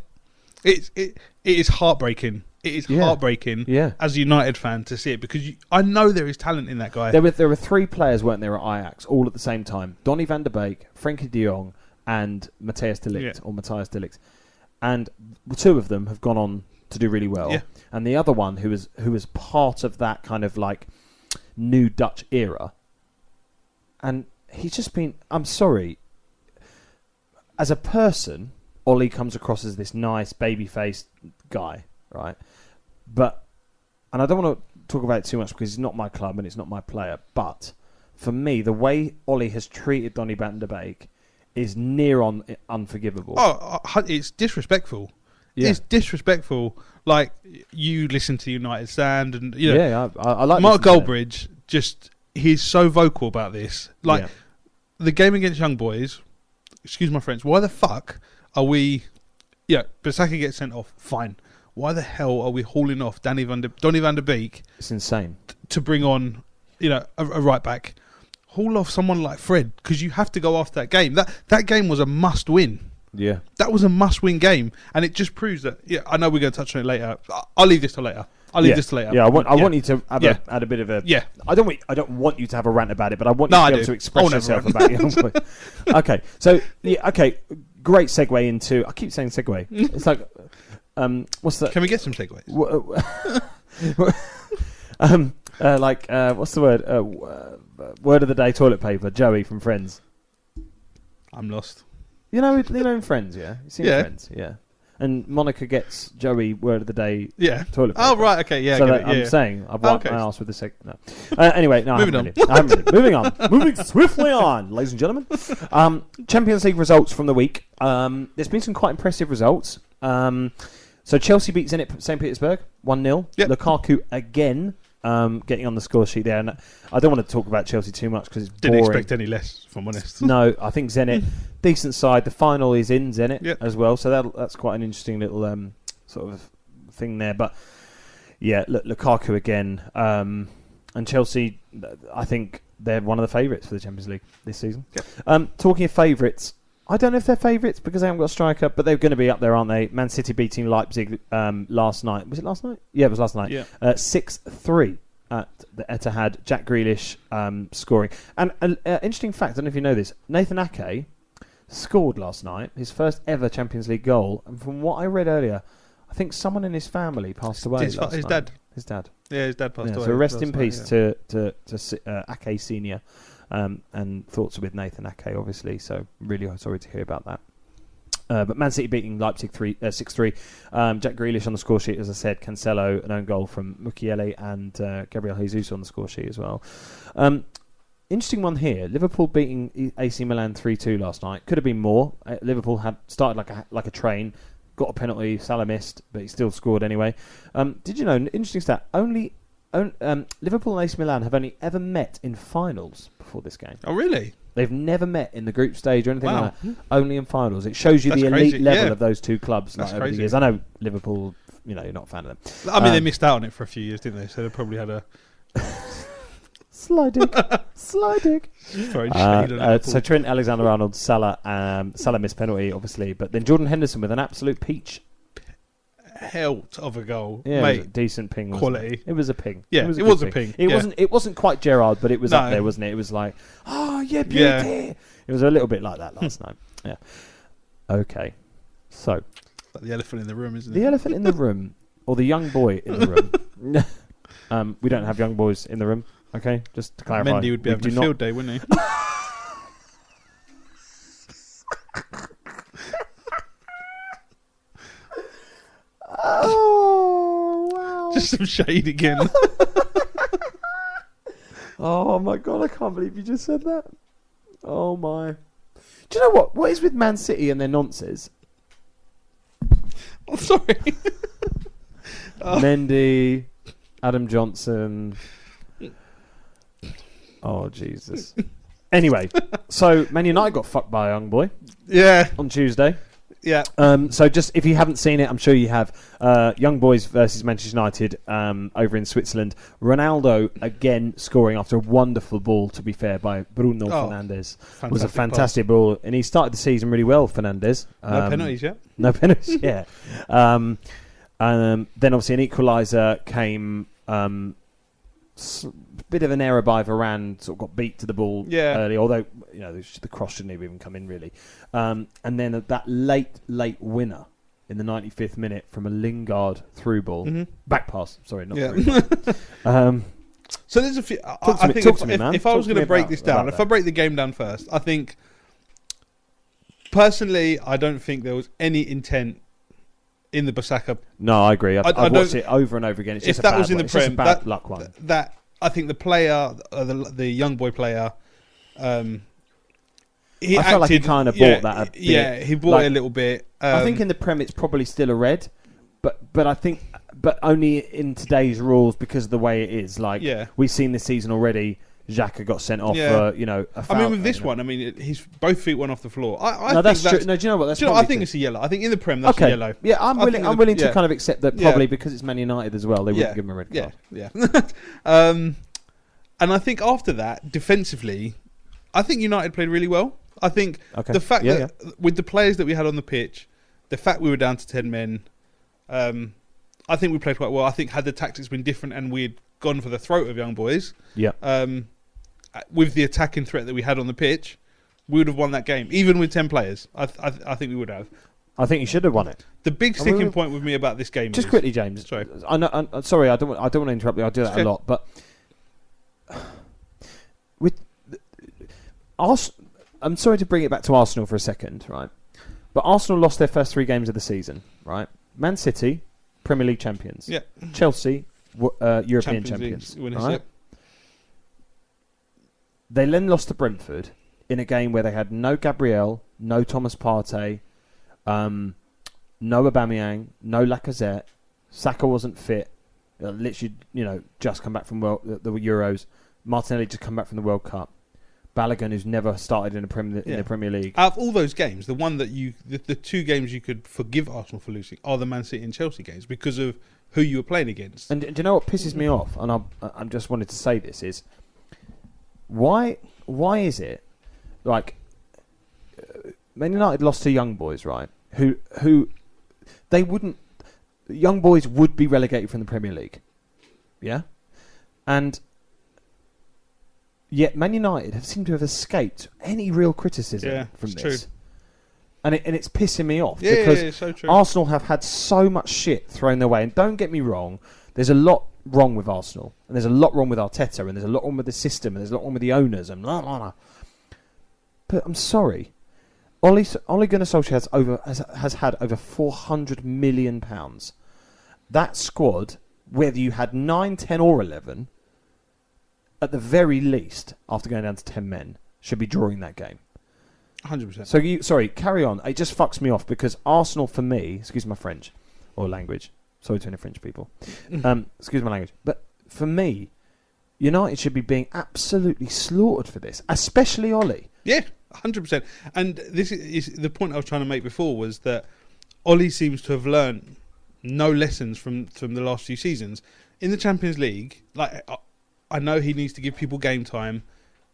it is heartbreaking. It is heartbreaking as a United fan to see it, because I know there is talent in that guy. There were 3 players, weren't there, at Ajax, all at the same time: Donny van der Beek, Frenkie de Jong, and Matthias de Ligt. And 2 of them have gone on to do really well, and the other one, who was part of that kind of like new Dutch era, and he's just been... I'm sorry. As a person, Ollie comes across as this nice, baby-faced guy, right? And I don't want to talk about it too much because he's not my club and it's not my player, but for me, the way Ollie has treated Donny van der Beek is near on unforgivable. Oh, it's disrespectful. Yeah. It's disrespectful. Like, you listen to United Stand and... You know, I like Mark Goldbridge, he's so vocal about this. Like... The game against Young Boys, excuse my French, why the fuck are we... Yeah, Bissaka gets sent off, fine. Why the hell are we hauling off Donny van der Beek? It's insane. To bring on, a right back. Haul off someone like Fred, because you have to go after that game. That game was a must-win. Yeah. That was a must-win game, and it just proves that... Yeah, I know we're going to touch on it later. I'll leave this till later. Yeah, I want you to add a bit of a... Yeah. I don't want you to have a rant about it, but I want you to be able to express yourself about it. Okay, so, great segue into... I keep saying segue. It's like... what's that? Can we get some segues? What's the word? Word of the day, toilet paper. Joey from Friends. I'm lost. You know in Friends, yeah? You seen Friends, yeah. And Monica gets Joey word of the day. Yeah. Toilet paper. Oh right, okay, yeah. So I'm saying I've wiped my ass with the second. No. Anyway, no. Moving on. Moving swiftly on, ladies and gentlemen. Champions League results from the week. There's been some quite impressive results. So Chelsea beat Zenit St. Petersburg 1-0. Yep. Lukaku again. Getting on the score sheet there, and I don't want to talk about Chelsea too much because it's boring. Didn't expect any less, if I'm honest. No, I think Zenit, decent side. The final is in Zenit as well, so that's quite an interesting little sort of thing there. But yeah, Lukaku again, and Chelsea. I think they're one of the favourites for the Champions League this season. Yep. Talking of favourites, I don't know if they're favourites because they haven't got a striker, but they're going to be up there, aren't they? Man City beating Leipzig last night. Was it last night? Yeah, it was last night. Yeah. 6-3 at the Etihad. Jack Grealish scoring. And an interesting fact, I don't know if you know this, Nathan Ake scored last night, his first ever Champions League goal. And from what I read earlier, I think someone in his family passed away last night. Dad. His dad. Yeah, his dad passed away. So rest in peace to Ake Senior. And thoughts with Nathan Ake, obviously. So really sorry to hear about that. But Man City beating Leipzig 6-3. Jack Grealish on the score sheet, as I said. Cancelo, an own goal from Mukiele, and Gabriel Jesus on the score sheet as well. Interesting one here. Liverpool beating AC Milan 3-2 last night. Could have been more. Liverpool had started like a train. Got a penalty. Salah missed, but he still scored anyway. Did you know? Interesting stat. Liverpool and AC Milan have only ever met in finals before this game. Oh, really? They've never met in the group stage or anything like that. Only in finals. It shows you the elite level of those two clubs over the years. I know Liverpool, you're not a fan of them. I mean, they missed out on it for a few years, didn't they? So they probably had a... Slide dig. Sorry, so Trent Alexander-Arnold, Salah missed penalty, obviously, but then Jordan Henderson with an absolute peach. Helt of a goal, yeah, mate. It was a decent ping. Quality. It was a ping. Yeah, it was a ping. It wasn't quite Gerrard, but it was up there, wasn't it? It was like, oh yeah, beauty. It was a little bit like that last night. Yeah. Okay. So. Like the elephant in the room, isn't it? The elephant in the room, or the young boy in the room. We don't have young boys in the room, okay? Just to clarify. Mendy would be having a field day, wouldn't he? Oh, wow. Just some shade again. Oh, my God, I can't believe you just said that. Oh, my. Do you know what? What is with Man City and their nonsense? Oh, sorry. Mendy, Adam Johnson. Oh, Jesus. Anyway, so Man United got fucked by a young boy. Yeah. On Tuesday. Yeah. So just if you haven't seen it, I'm sure you have. Young Boys versus Manchester United over in Switzerland. Ronaldo again scoring after a wonderful ball, to be fair, by Bruno Fernandes. It was a fantastic ball. And he started the season really well, Fernandes. No penalties yet. No penalties, yeah. And then obviously an equaliser came... bit of an error by Varane, sort of got beat to the ball early, although the cross shouldn't have even come in really. And then that late winner in the 95th minute from a Lingard through ball, back pass. Sorry, not through. So there's a few. I think if I was going to break this down, if I break the game down first, I think personally, I don't think there was any intent in the Bissaka. No, I agree. I've watched it over and over again. It's just if that was in the Prem, bad luck one. That I think the player, the young boy player, I felt like he kind of bought that a bit. Yeah, he bought it a little bit. I think in the Prem it's probably still a red, but I think only in today's rules because of the way it is. We've seen this season already. Xhaka got sent off for, a foul. I mean, with this one, his both feet went off the floor. That's true. No, do you know what? I think it's a yellow. I think in the Prem, that's a yellow. Yeah, I'm willing to kind of accept that probably because it's Man United as well, they wouldn't give him a red card. Yeah. And I think after that, defensively, I think United played really well. I think the fact that with the players that we had on the pitch, the fact we were down to 10 men, I think we played quite well. I think had the tactics been different and we had gone for the throat of young boys, with the attacking threat that we had on the pitch, we would have won that game, even with 10 players. I think we would have. I think you should have won it. The big sticking point with me about this game just quickly, James. Sorry, I'm sorry. I don't want to interrupt you. I do that a lot, but with I'm sorry to bring it back to Arsenal for a second, right? But Arsenal lost their first 3 games of the season, right? Man City, Premier League champions. Yeah. Chelsea, European champions. Right? They then lost to Brentford in a game where they had no Gabriel, no Thomas Partey, no Aubameyang, no Lacazette. Saka wasn't fit. Literally, just come back from the Euros. Martinelli just come back from the World Cup. Balogun, who's never started in the Premier League. Out of all those games, the one that the 2 games you could forgive Arsenal for losing are the Man City and Chelsea games because of who you were playing against. And do you know what pisses me off? And I just wanted to say this is why is it like Man United lost to Young Boys, right? Who they wouldn't. Young Boys would be relegated from the Premier League, yeah, and. Yet Man United have seemed to have escaped any real criticism from this. True. And it's pissing me off because so true. Arsenal have had so much shit thrown their way. And don't get me wrong, there's a lot wrong with Arsenal. And there's a lot wrong with Arteta. And there's a lot wrong with the system. And there's a lot wrong with the owners. And blah, blah, blah. But I'm sorry. Ole Gunnar Solskjaer has had over £400 million. That squad, whether you had 9, 10 or 11... at the very least, after going down to 10 men, should be drawing that game. 100%. So, carry on. It just fucks me off because Arsenal, for me, excuse my French or language. Sorry to any French people. Excuse my language. But for me, United should be being absolutely slaughtered for this, especially Ole. Yeah, 100%. And this is the point I was trying to make before was that Ole seems to have learned no lessons from the last few seasons. In the Champions League, I know he needs to give people game time.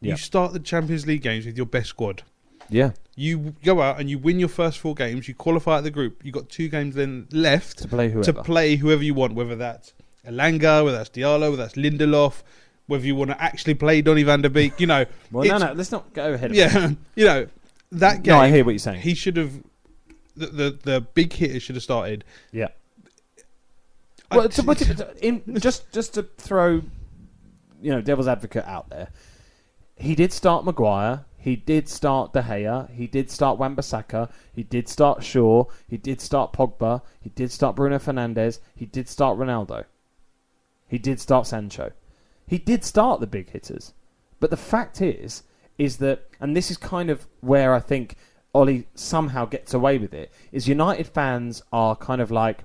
You start the Champions League games with your best squad. Yeah. You go out and you win your first 4 games. You qualify at the group. You've got 2 games then left to play whoever you want, whether that's Elanga, whether that's Diallo, whether that's Lindelof, whether you want to actually play Donny van der Beek. Well, no, let's not go ahead of it. That game. No, I hear what you're saying. He should have the big hitters should have started. Yeah. Well, just to throw, devil's advocate out there, he did start Maguire, he did start De Gea, he did start Wan-Bissaka, he did start Shaw, he did start Pogba, he did start Bruno Fernandes, he did start Ronaldo, he did start Sancho. He did start the big hitters. But the fact is that, and this is kind of where I think Ollie somehow gets away with it, is United fans are kind of like,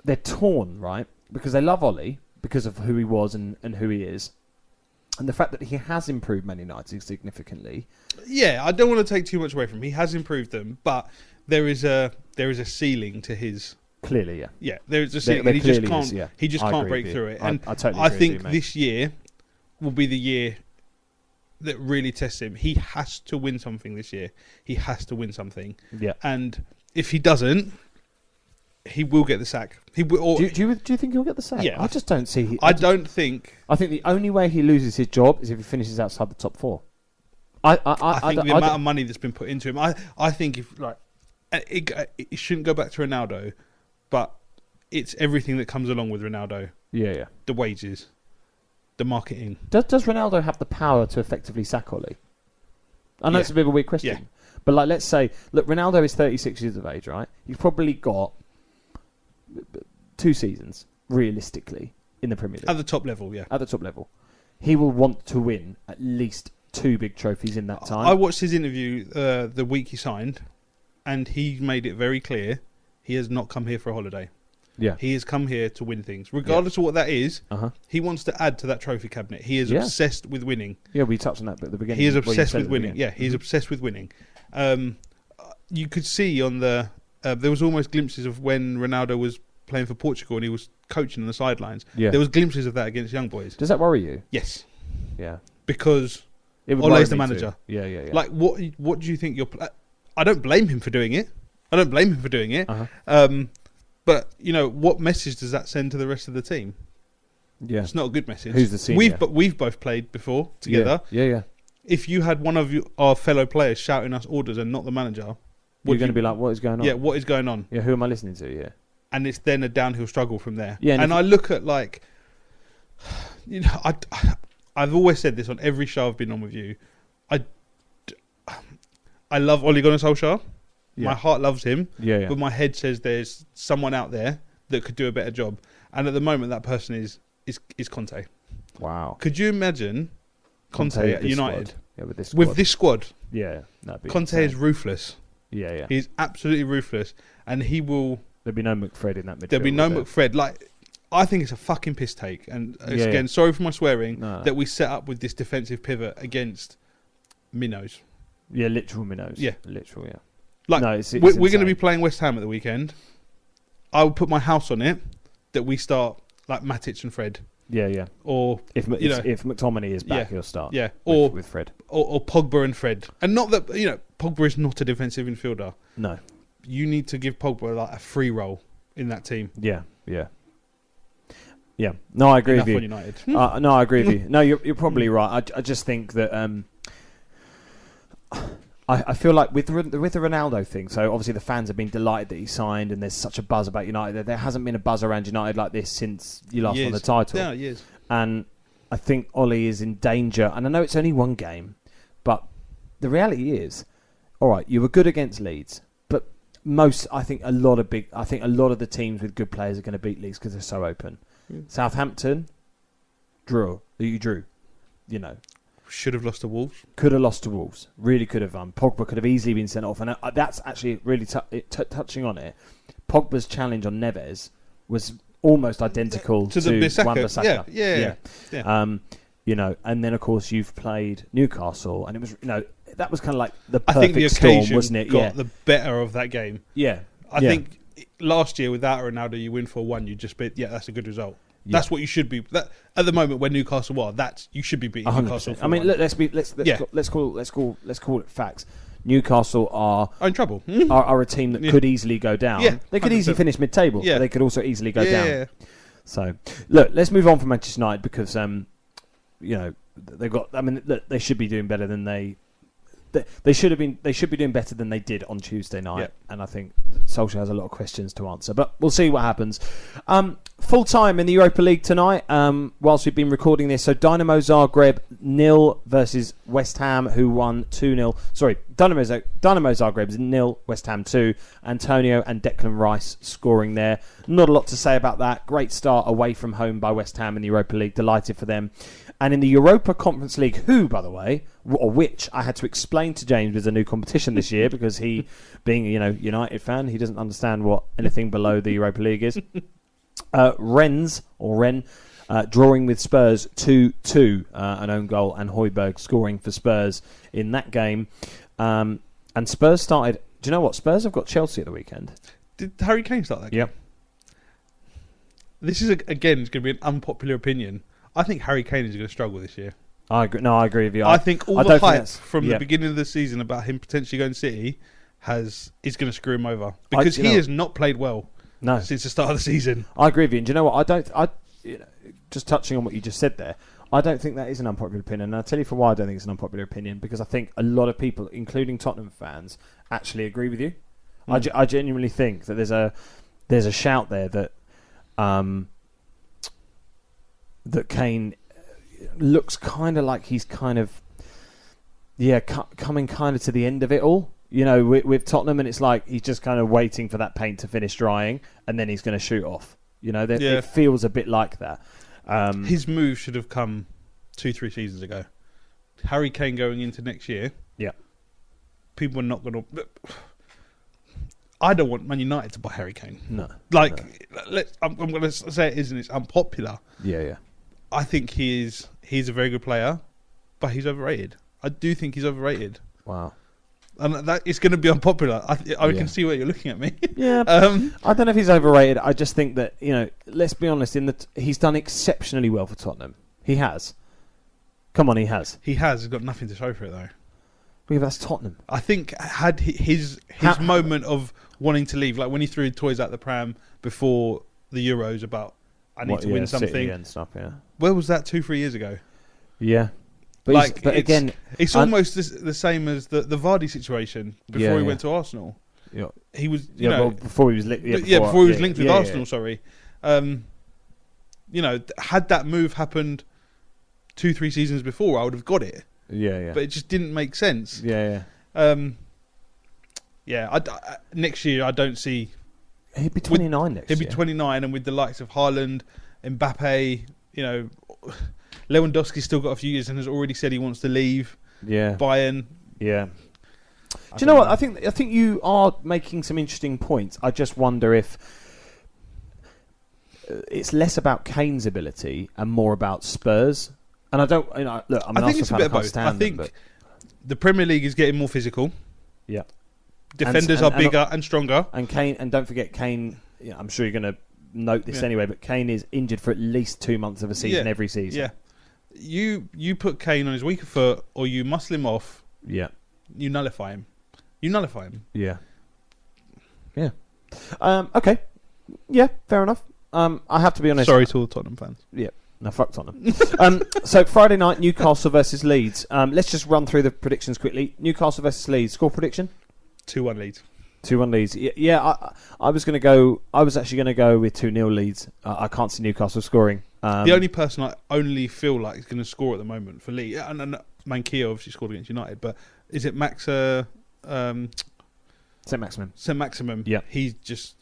they're torn, right? Because they love Ollie, because of who he was and who he is. And the fact that he has improved Man United significantly. Yeah, I don't want to take too much away from him. He has improved them, but there is a ceiling to his... Clearly, yeah. Yeah, there is a ceiling. He just can't, he just can't break through it. And I totally I agree think with you, mate. this year will be the year that really tests him. He has to win something this year. He has to win something. Yeah. And if he doesn't, he will get the sack. He will. Or, do you think he'll get the sack? Yeah. I just don't see... I don't think... I think the only way he loses his job is if he finishes outside the top four. I think the amount of money that's been put into him, I think if it shouldn't go back to Ronaldo, but it's everything that comes along with Ronaldo. Yeah. The wages, the marketing. Does Ronaldo have the power to effectively sack Ollie? I know it's a bit of a weird question, but let's say, look, Ronaldo is 36 years of age, right? He's probably got 2 seasons, realistically, in the Premier League. At the top level, yeah. At the top level. He will want to win at least 2 big trophies in that time. I watched his interview the week he signed, and he made it very clear he has not come here for a holiday. Yeah. He has come here to win things. Regardless of what that is, he wants to add to that trophy cabinet. He is obsessed with winning. Yeah, we touched on that at the beginning. He is obsessed with winning. Yeah, he's obsessed with winning. You could see on the... there was almost glimpses of when Ronaldo was playing for Portugal and he was coaching on the sidelines. Yeah. There was glimpses of that against young boys. Does that worry you? Yes. Yeah. because Ole's the manager. Too. Yeah. Like, what do you think I don't blame him for doing it. But, you know, what message does that send to the rest of the team? Yeah. It's not a good message. Who's the senior? We've both played before together. Yeah. If you had one of our fellow players shouting us orders and not the manager... You're going to be like, what is going on? Yeah, what is going on? Yeah, who am I listening to? Yeah. And it's then a downhill struggle from there. Yeah, and I look at, like... You know, I've always said this on every show I've been on with you. I love Ole Gunnar Solskjaer. Yeah. My heart loves him. Yeah. But my head says there's someone out there that could do a better job. And at the moment, that person is Conte. Wow. Could you imagine Conte at United? Squad. Yeah, with this squad. Yeah. That'd be Conte insane. is ruthless. Yeah. He's absolutely ruthless. And he will... There'll be no McFred in that midfield. There'll be no McFred. Like, I think it's a fucking piss take. And again, sorry for my swearing, that we set up with this defensive pivot against minnows. Yeah, literal minnows. Yeah. Literal, yeah. Like, no, it's we're going to be playing West Ham at the weekend. I will put my house on it that we start like Matic and Fred. Yeah. Or if McTominay is back, he'll start. Yeah. With Fred. Or Pogba and Fred. And not that, you know, Pogba is not a defensive infielder. No. You need to give Pogba like a free role in that team. Yeah. No, I agree Enough with you. On United. No, I agree with you. No, you're probably right. I just think that I feel like with the Ronaldo thing, so obviously the fans have been delighted that he signed and there's such a buzz about United. There hasn't been a buzz around United like this since you last won the title. Yeah, years. And I think Ollie is in danger. And I know it's only one game, but the reality is, all right, you were good against Leeds, but I think a lot of the teams with good players are going to beat Leeds because they're so open. Southampton, you drew, you know. Should have lost to Wolves. Could have lost to Wolves. Really could have. Pogba could have easily been sent off. And that's actually really touching on it. Pogba's challenge on Neves was almost identical to Wan-Bissaka. Yeah. You know, and then of course you've played Newcastle, and it was, you know, that was kind of like the perfect I think the occasion storm, wasn't it? Got the better of that game. Yeah. I think last year without Ronaldo, you win 4-1. You just beat. Yeah, that's a good result. Yeah. That's what you should be. That at the moment where Newcastle are, you should be beating 100%. Newcastle. I mean, let's call it facts. Newcastle are in trouble. Are a team that could easily go down. Yeah, they could easily finish mid-table. Yeah. But they could also easily go down. Yeah. So look, let's move on from Manchester United because you know they should be doing better than they they should be doing better than they did on Tuesday night, and I think Solskjaer has a lot of questions to answer, but we'll see what happens. Full time in the Europa League tonight, whilst we've been recording this. So Dynamo Zagreb 0 versus West Ham, who won 2-0. Sorry, Dynamo Zagreb 0, West Ham 2. Antonio and Declan Rice scoring there. Not a lot to say about that. Great start away from home by West Ham in the Europa League. Delighted for them. And in the Europa Conference League, who, by the way, or which I had to explain to James is a new competition this year because he, being a United fan, he doesn't understand what anything below the Europa League is. Rennes, drawing with Spurs 2-2, an own goal, and Højbjerg scoring for Spurs in that game. And Spurs started... Do you know what? Spurs have got Chelsea at the weekend. Did Harry Kane start that game? Yep. This is, again, it's going to be an unpopular opinion. I think Harry Kane is going to struggle this year. I agree. No, I agree with you. I think all the hype from the beginning of the season about him potentially going City is going to screw him over because he has not played well since the start of the season. I agree with you. And do you know what? Just touching on what you just said there, I don't think that is an unpopular opinion. And I'll tell you for why I don't think it's an unpopular opinion, because I think a lot of people, including Tottenham fans, actually agree with you. I genuinely think that there's a shout there that that Kane looks kind of like he's kind of coming kind of to the end of it all, with Tottenham, and it's like he's just kind of waiting for that paint to finish drying and then he's going to shoot off. It feels a bit like that. His move should have come 2-3 seasons ago. Harry Kane going into next year, people are not going to... I don't want Man United to buy Harry Kane. No. I'm going to say it isn't. It's unpopular. Yeah. I think he's a very good player, but he's overrated. I do think he's overrated. Wow. And that it's going to be unpopular. I can see where you're looking at me. Yeah. I don't know if he's overrated. I just think that, let's be honest, he's done exceptionally well for Tottenham. He has. Come on, he has. He has. He's got nothing to show for it, though. Yeah, that's Tottenham. I think had his moment of wanting to leave, like when he threw toys out the pram before the Euros about I need to win something. City and stuff, yeah. Where was that 2-3 years ago? Yeah. But again, it's almost the same as the Vardy situation before he went to Arsenal. Yeah. He was before he was linked. Before he was linked with Arsenal. Sorry, had that move happened 2-3 seasons before, I would have got it. Yeah. But it just didn't make sense. Yeah. Next year, I don't see. He'd be 29 next year. He'd be 29, and with the likes of Haaland, Mbappe, Lewandowski's still got a few years and has already said he wants to leave. Yeah. Bayern. Yeah. Do you know what? I think you are making some interesting points. I just wonder if it's less about Kane's ability and more about Spurs. And I don't, look, I'm an Arsenal fan, I can't stand them, but the Premier League is getting more physical. Yeah. Defenders are bigger and stronger. And Kane, and don't forget Kane, I'm sure you're going to note this anyway, but Kane is injured for at least 2 months of a season every season. Yeah. You put Kane on his weaker foot or you muscle him off. Yeah. You nullify him. Yeah. Yeah. Okay. Yeah, fair enough. I have to be honest. Sorry to all Tottenham fans. Yeah. No, fuck Tottenham. So Friday night, Newcastle versus Leeds. Let's just run through the predictions quickly. Newcastle versus Leeds. Score prediction? 2-1 Leeds. 2-1 Leeds. Yeah, I was going to go. I was actually going to go with 2-0 Leeds. I can't see Newcastle scoring. The only person I only feel like is going to score at the moment for Leeds, and Mankia obviously scored against United, but is it Max? St. Maximum. St. Maximum. Yeah. He's just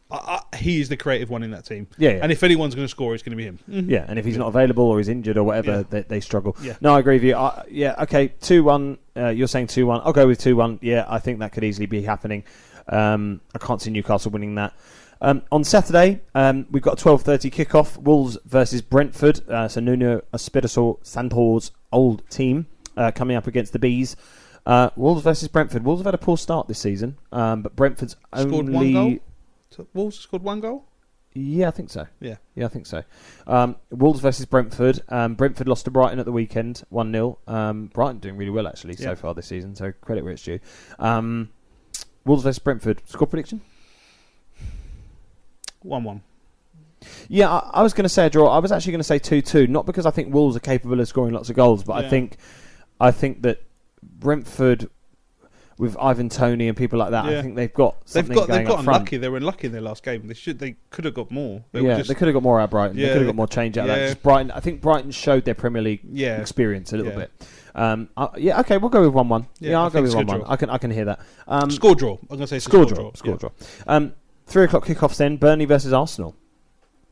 he is the creative one in that team. Yeah. And if anyone's going to score, it's going to be him. Mm-hmm. Yeah. And if he's not available or he's injured or whatever, they struggle. Yeah. No, I agree with you. Okay. 2-1. You're saying 2-1. I'll go with 2-1. Yeah, I think that could easily be happening. I can't see Newcastle winning that. On Saturday, we've got a 12:30 kickoff. Wolves versus Brentford. So Nuno Espirito Santo's old team coming up against the Bees. Wolves versus Brentford. Wolves have had a poor start this season, but Brentford's scored one goal. Wolves scored one goal. Yeah, I think so. Yeah, I think so. Wolves versus Brentford. Brentford lost to Brighton at the weekend, 1-0. Brighton doing really well actually so far this season. So credit where it's due. Wolves versus Brentford. Score prediction? 1-1. Yeah, I was going to say a draw. I was actually going to say 2-2, not because I think Wolves are capable of scoring lots of goals, but I think that Brentford with Ivan Toney and people like that. Yeah. I think they've got something They've going got up front. unlucky. They were unlucky in their last game. They could have got more. They could have got more out of Brighton. Yeah, they could have got more change out of that. Just Brighton. I think Brighton showed their Premier League experience a little bit. Okay, we'll go with 1-1. Yeah, I'll go with 1-1. I can hear that. Score draw. I'm going to say score draw. 3 o'clock kickoffs then. Burnley versus Arsenal.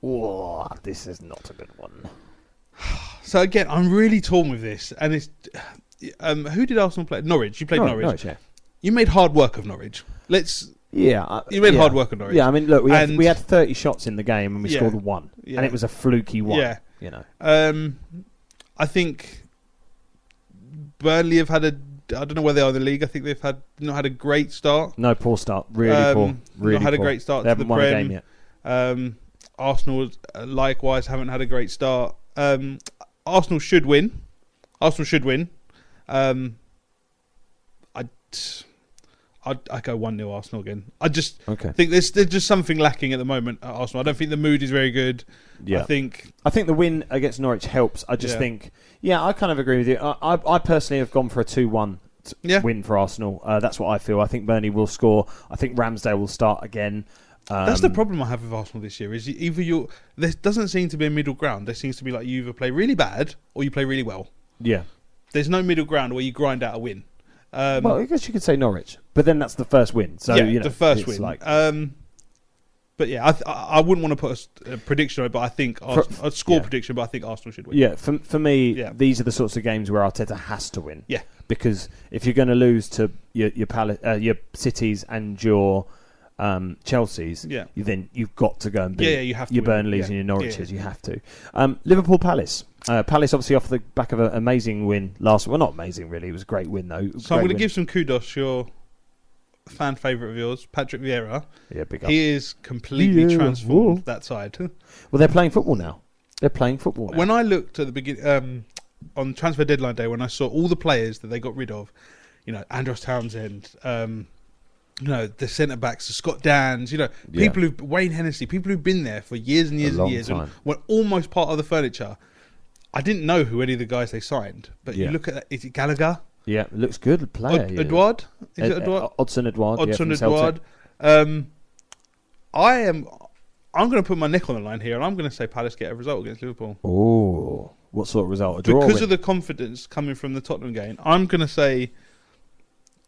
Oh, this is not a good one. So again, I'm really torn with this, and it's who did Arsenal play? Norwich. You played Norwich. Yeah. You made hard work of Norwich. You made hard work of Norwich. Yeah, I mean, look, we had 30 shots in the game and we scored 1, and it was a fluky 1. Yeah, you know. I think Burnley have had I don't know where they are in the league. I think they've not had a great start. No, poor start. Really poor. Really not had poor. a great start. They to haven't the won Prem. a game yet. Arsenal likewise haven't had a great start. Arsenal should win. I go 1-0 Arsenal again. I just think there's just something lacking at the moment at Arsenal. I don't think the mood is very good. Yeah. I think the win against Norwich helps. I just think, I kind of agree with you. I personally have gone for a 2-1 win for Arsenal. That's what I feel. I think Burnley will score. I think Ramsdale will start again. That's the problem I have with Arsenal this year. Is either there doesn't seem to be a middle ground. There seems to be like you either play really bad or you play really well. Yeah. There's no middle ground where you grind out a win. Well, I guess you could say Norwich, but then that's the first win. So the first win. But I wouldn't want to put a prediction on it, but I think a score prediction. But I think Arsenal should win. Yeah, for me, these are the sorts of games where Arteta has to win. Yeah, because if you're going to lose to your Cities and your Chelsea's, then you've got to go and beat you have to your win. Burnleys and your Norwiches. You have to. Liverpool Palace. Palace obviously off the back of an amazing win last. Well, not amazing really. It was a great win though. So I'm going to give some kudos to your fan favourite of yours, Patrick Vieira. Yeah, big up. He is completely transformed that side. Well, they're playing football now. When I looked at the beginning on transfer deadline day, when I saw all the players that they got rid of, Andros Townsend, the centre backs, Scott Dans, people Wayne Hennessy, people who've been there for years and years and years, and were almost part of the furniture. I didn't know who any of the guys they signed, but you look at that. Is it Gallagher? Yeah, it looks good. Player. Edouard? Is it Edouard? Odsonne Edouard. Edouard. I'm going to put my neck on the line here, and I'm going to say Palace get a result against Liverpool. Oh, what sort of result? A draw? Because of the confidence coming from the Tottenham game, I'm going to say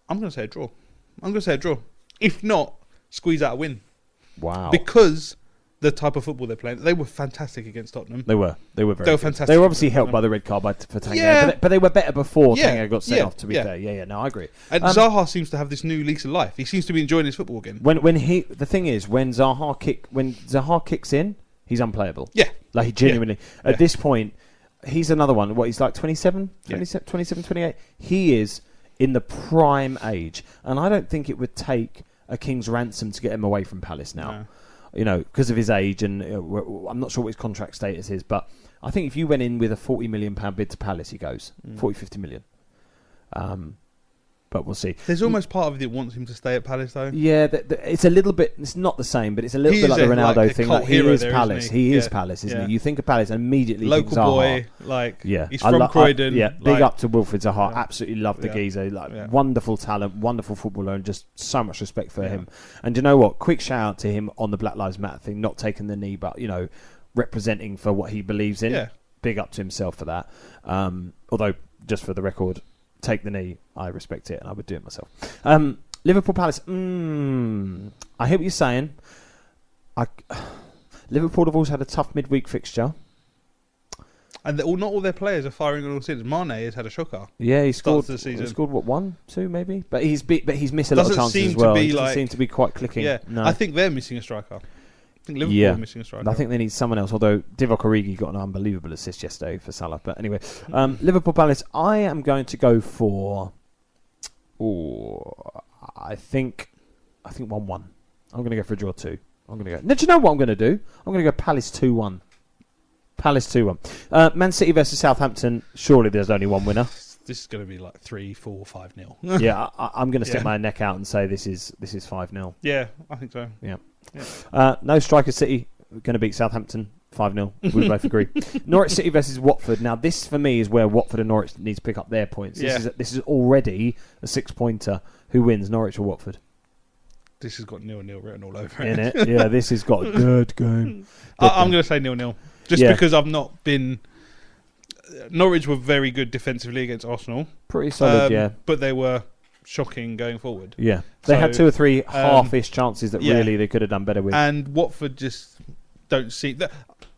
a draw. If not, squeeze out a win. Wow. Because the type of football they're playing, they were fantastic against Tottenham. They were very fantastic. They were obviously helped by the red card for Tango, but they were better before Tango got sent off. To be fair, no, I agree. And Zaha seems to have this new lease of life. He seems to be enjoying his football again. The thing is, when Zaha kicks in, he's unplayable. Yeah, like he genuinely at this point, he's another one. What, he's like 27, 28. He is in the prime age, and I don't think it would take a king's ransom to get him away from Palace now. No. Because of his age, and I'm not sure what his contract status is, but I think if you went in with a £40 million bid to Palace, he goes 40-50 million. But we'll see. There's almost part of it that wants him to stay at Palace, though. Yeah, it's a little bit. It's not the same, but it's a little bit like the Ronaldo thing. Like, he is Palace. He is Palace, isn't he? You think of Palace and immediately local think Zaha. boy, he's from Croydon. Big up to Wilfried Zaha. Absolutely love the geezer. Wonderful talent, wonderful footballer, and just so much respect for him. And you know what? Quick shout out to him on the Black Lives Matter thing, not taking the knee, but representing for what he believes in. Yeah. Big up to himself for that. Although, just for the record, take the knee, I respect it, and I would do it myself. Liverpool Palace. I hear what you're saying. Liverpool have always had a tough midweek fixture, and not all their players are firing on all cylinders. Mane has had a shocker. Yeah, he scored. The season. He scored 1, 2 maybe, but he's missed a lot of chances as well. It doesn't seem to be quite clicking. Yeah, no. I think they're missing a striker. I think Liverpool are missing a striker. I think they need someone else, although Divock Origi got an unbelievable assist yesterday for Salah. But anyway, Liverpool Palace, I am going to go for I think 1-1. I'm going to go for a draw 2. Do you know what I'm going to do? I'm going to go Palace 2-1. Palace 2-1. Man City versus Southampton, surely there's only one winner. This is going to be like 3-4, 5-0. Yeah, I'm going to stick my neck out and say this is 5-0. Yeah, I think so. Yeah. No striker. City going to beat Southampton. 5-0. We both agree. Norwich City versus Watford. Now, this for me is where Watford and Norwich need to pick up their points. This is already a 6-pointer. Who wins, Norwich or Watford? This has got 0-0 written all over In it. Yeah, this has got a good game. I'm going to say 0-0. Just because I've not been... Norwich were very good defensively against Arsenal. Pretty solid, But they were shocking going forward. Yeah. They had 2 or 3 half-ish chances that really they could have done better with. And Watford just don't seem...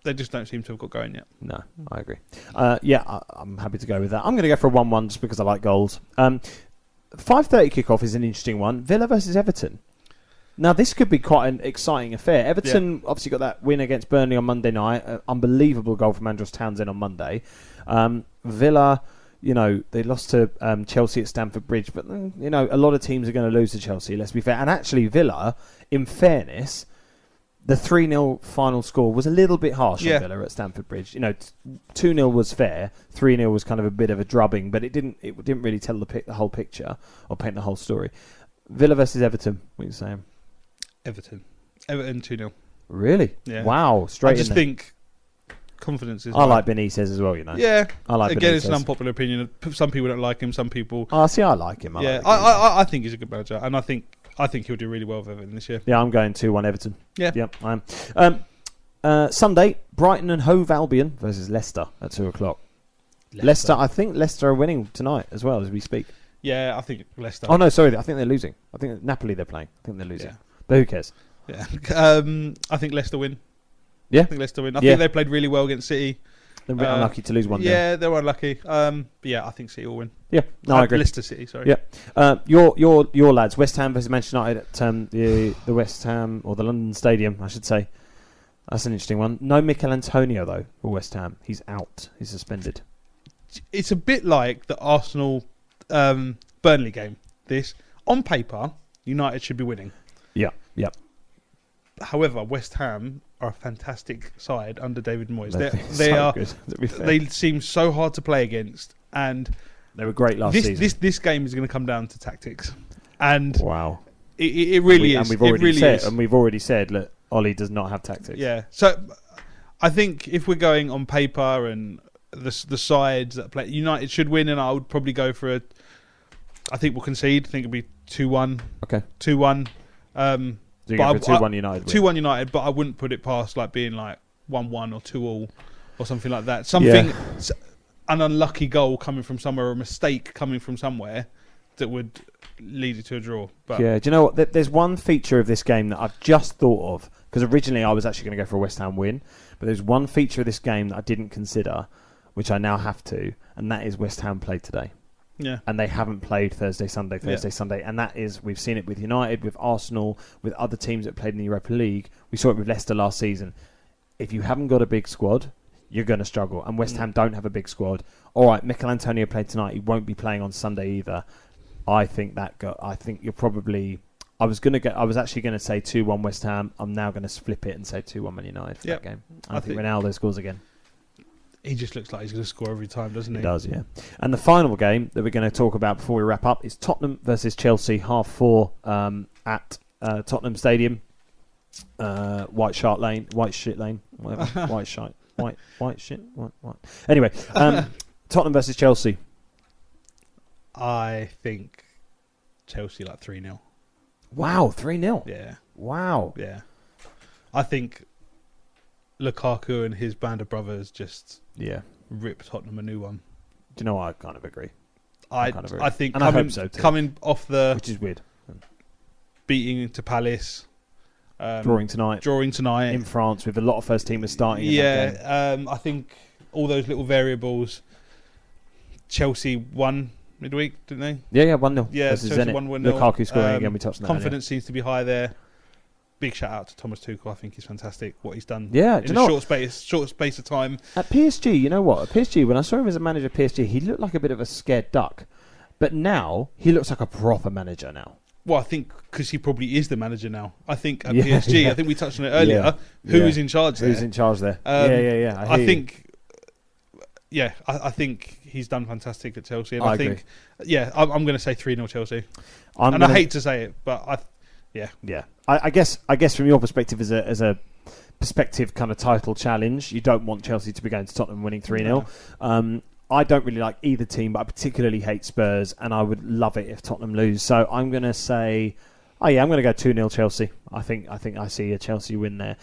They just don't seem to have got going yet. No, I agree. I'm happy to go with that. I'm going to go for a 1-1 just because I like goals. 5:30 kickoff is an interesting one. Villa versus Everton. Now, this could be quite an exciting affair. Everton obviously got that win against Burnley on Monday night. Unbelievable goal from Andros Townsend on Monday. Villa, they lost to Chelsea at Stamford Bridge. But, a lot of teams are going to lose to Chelsea, let's be fair. And actually, Villa, in fairness, the 3-0 final score was a little bit harsh on Villa at Stamford Bridge. 2-0 was fair. 3-0 was kind of a bit of a drubbing. But it didn't really tell the whole picture or paint the whole story. Villa versus Everton, what are you saying? Everton 2-0. Really? Yeah. Wow. Straight. I just think confidence is. I like Benitez as well. Yeah. I like. Again, Benitez. It's an unpopular opinion. Some people don't like him. Some people. I like him. I think he's a good manager, and I think he'll do really well with Everton this year. Yeah, I'm going 2-1 Everton. Yeah. Yep, I am. Sunday, Brighton and Hove Albion versus Leicester at 2:00. Leicester. I think Leicester are winning tonight as well as we speak. Yeah, I think Leicester. Oh no, sorry. I think they're losing. I think Napoli they're playing. I think they're losing. Yeah. But who cares? Yeah. I think Leicester win. Yeah. I think Leicester win. I think they played really well against City. They're a bit unlucky to lose 1-0. Yeah, they were unlucky. But yeah, I think City will win. Yeah, no, I agree. Leicester City, sorry. Yeah. Your lads, West Ham versus Manchester United at the West Ham or the London Stadium, I should say. That's an interesting one. No Mikel Antonio though for West Ham. He's out. He's suspended. It's a bit like the Arsenal Burnley game. This on paper, United should be winning. Yeah. Yep. However, West Ham are a fantastic side under David Moyes. They are good. They seem so hard to play against, and they were great last season. This game is going to come down to tactics, and wow, it really is. And we've already said that Ollie does not have tactics. Yeah, so I think if we're going on paper and the sides that play, United should win, and I would probably go for a. I think we'll concede. I think it'll be 2-1. Okay. 2-1. So you go for 2-1 United. 2-1 United, but I wouldn't put it past like being like 1-1 or 2-2 or something like that. Something, an unlucky goal coming from somewhere, or a mistake coming from somewhere that would lead you to a draw. But yeah, do you know what? There's one feature of this game that I've just thought of, because originally I was actually going to go for a West Ham win, but there's one feature of this game that I didn't consider, which I now have to, and that is West Ham played today. Yeah. And they haven't played Thursday, Sunday. And that is, we've seen it with United, with Arsenal, with other teams that played in the Europa League. We saw it with Leicester last season. If you haven't got a big squad, you're going to struggle. And West Ham don't have a big squad. All right, Mikel Antonio played tonight. He won't be playing on Sunday either. I think you're probably... I was actually going to say 2-1 West Ham. I'm now going to flip it and say 2-1 Man United for that game. I think Ronaldo scores again. He just looks like he's going to score every time, doesn't he? He does, yeah. And the final game that we're going to talk about before we wrap up is Tottenham versus Chelsea, 4:30 at Tottenham Stadium. White shit lane, whatever. White shit. Anyway, Tottenham versus Chelsea. I think Chelsea like 3-0. Wow, 3-0. Yeah. Wow. Yeah. I think Lukaku and his band of brothers just rip Tottenham a new one. Do you know what? I kind of agree. I think and I hope so too. Coming off which is weird, beating to Palace, drawing tonight in France with a lot of first teamers starting. I think all those little variables. Chelsea won midweek, didn't they? Yeah, 1-0. Yeah, Chelsea won 1-0. Lukaku scoring again. We touched on that. Confidence seems to be high there. Big shout out to Thomas Tuchel. I think he's fantastic what he's done. Yeah, in a short space of time. At PSG, you know what? At PSG, when I saw him as a manager at PSG, he looked like a bit of a scared duck. But now he looks like a proper manager now. Well, I think because he probably is the manager now. I think at PSG, I think we touched on it earlier. Who is in charge there? Who's in charge there? I think he's done fantastic at Chelsea. And I think, I'm going to say 3-0 Chelsea. I hate to say it, but I guess from your perspective as a perspective kind of title challenge. You don't want Chelsea to be going to Tottenham winning 3-0. I don't really like either team, but I particularly hate Spurs, and I would love it if Tottenham lose. So I'm going to say, I'm going to go 2-0 Chelsea. I think I see a Chelsea win there.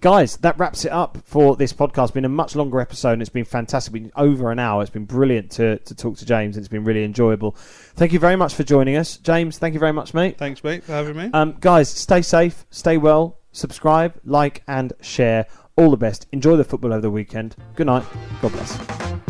Guys, that wraps it up for this podcast. It's been a much longer episode, and it's been fantastic. It's been over an hour. It's been brilliant to talk to James. It's been really enjoyable. Thank you very much for joining us. James, thank you very much, mate. Thanks, mate, for having me. Guys, stay safe, stay well, subscribe, like, and share. All the best. Enjoy the football over the weekend. Good night. God bless.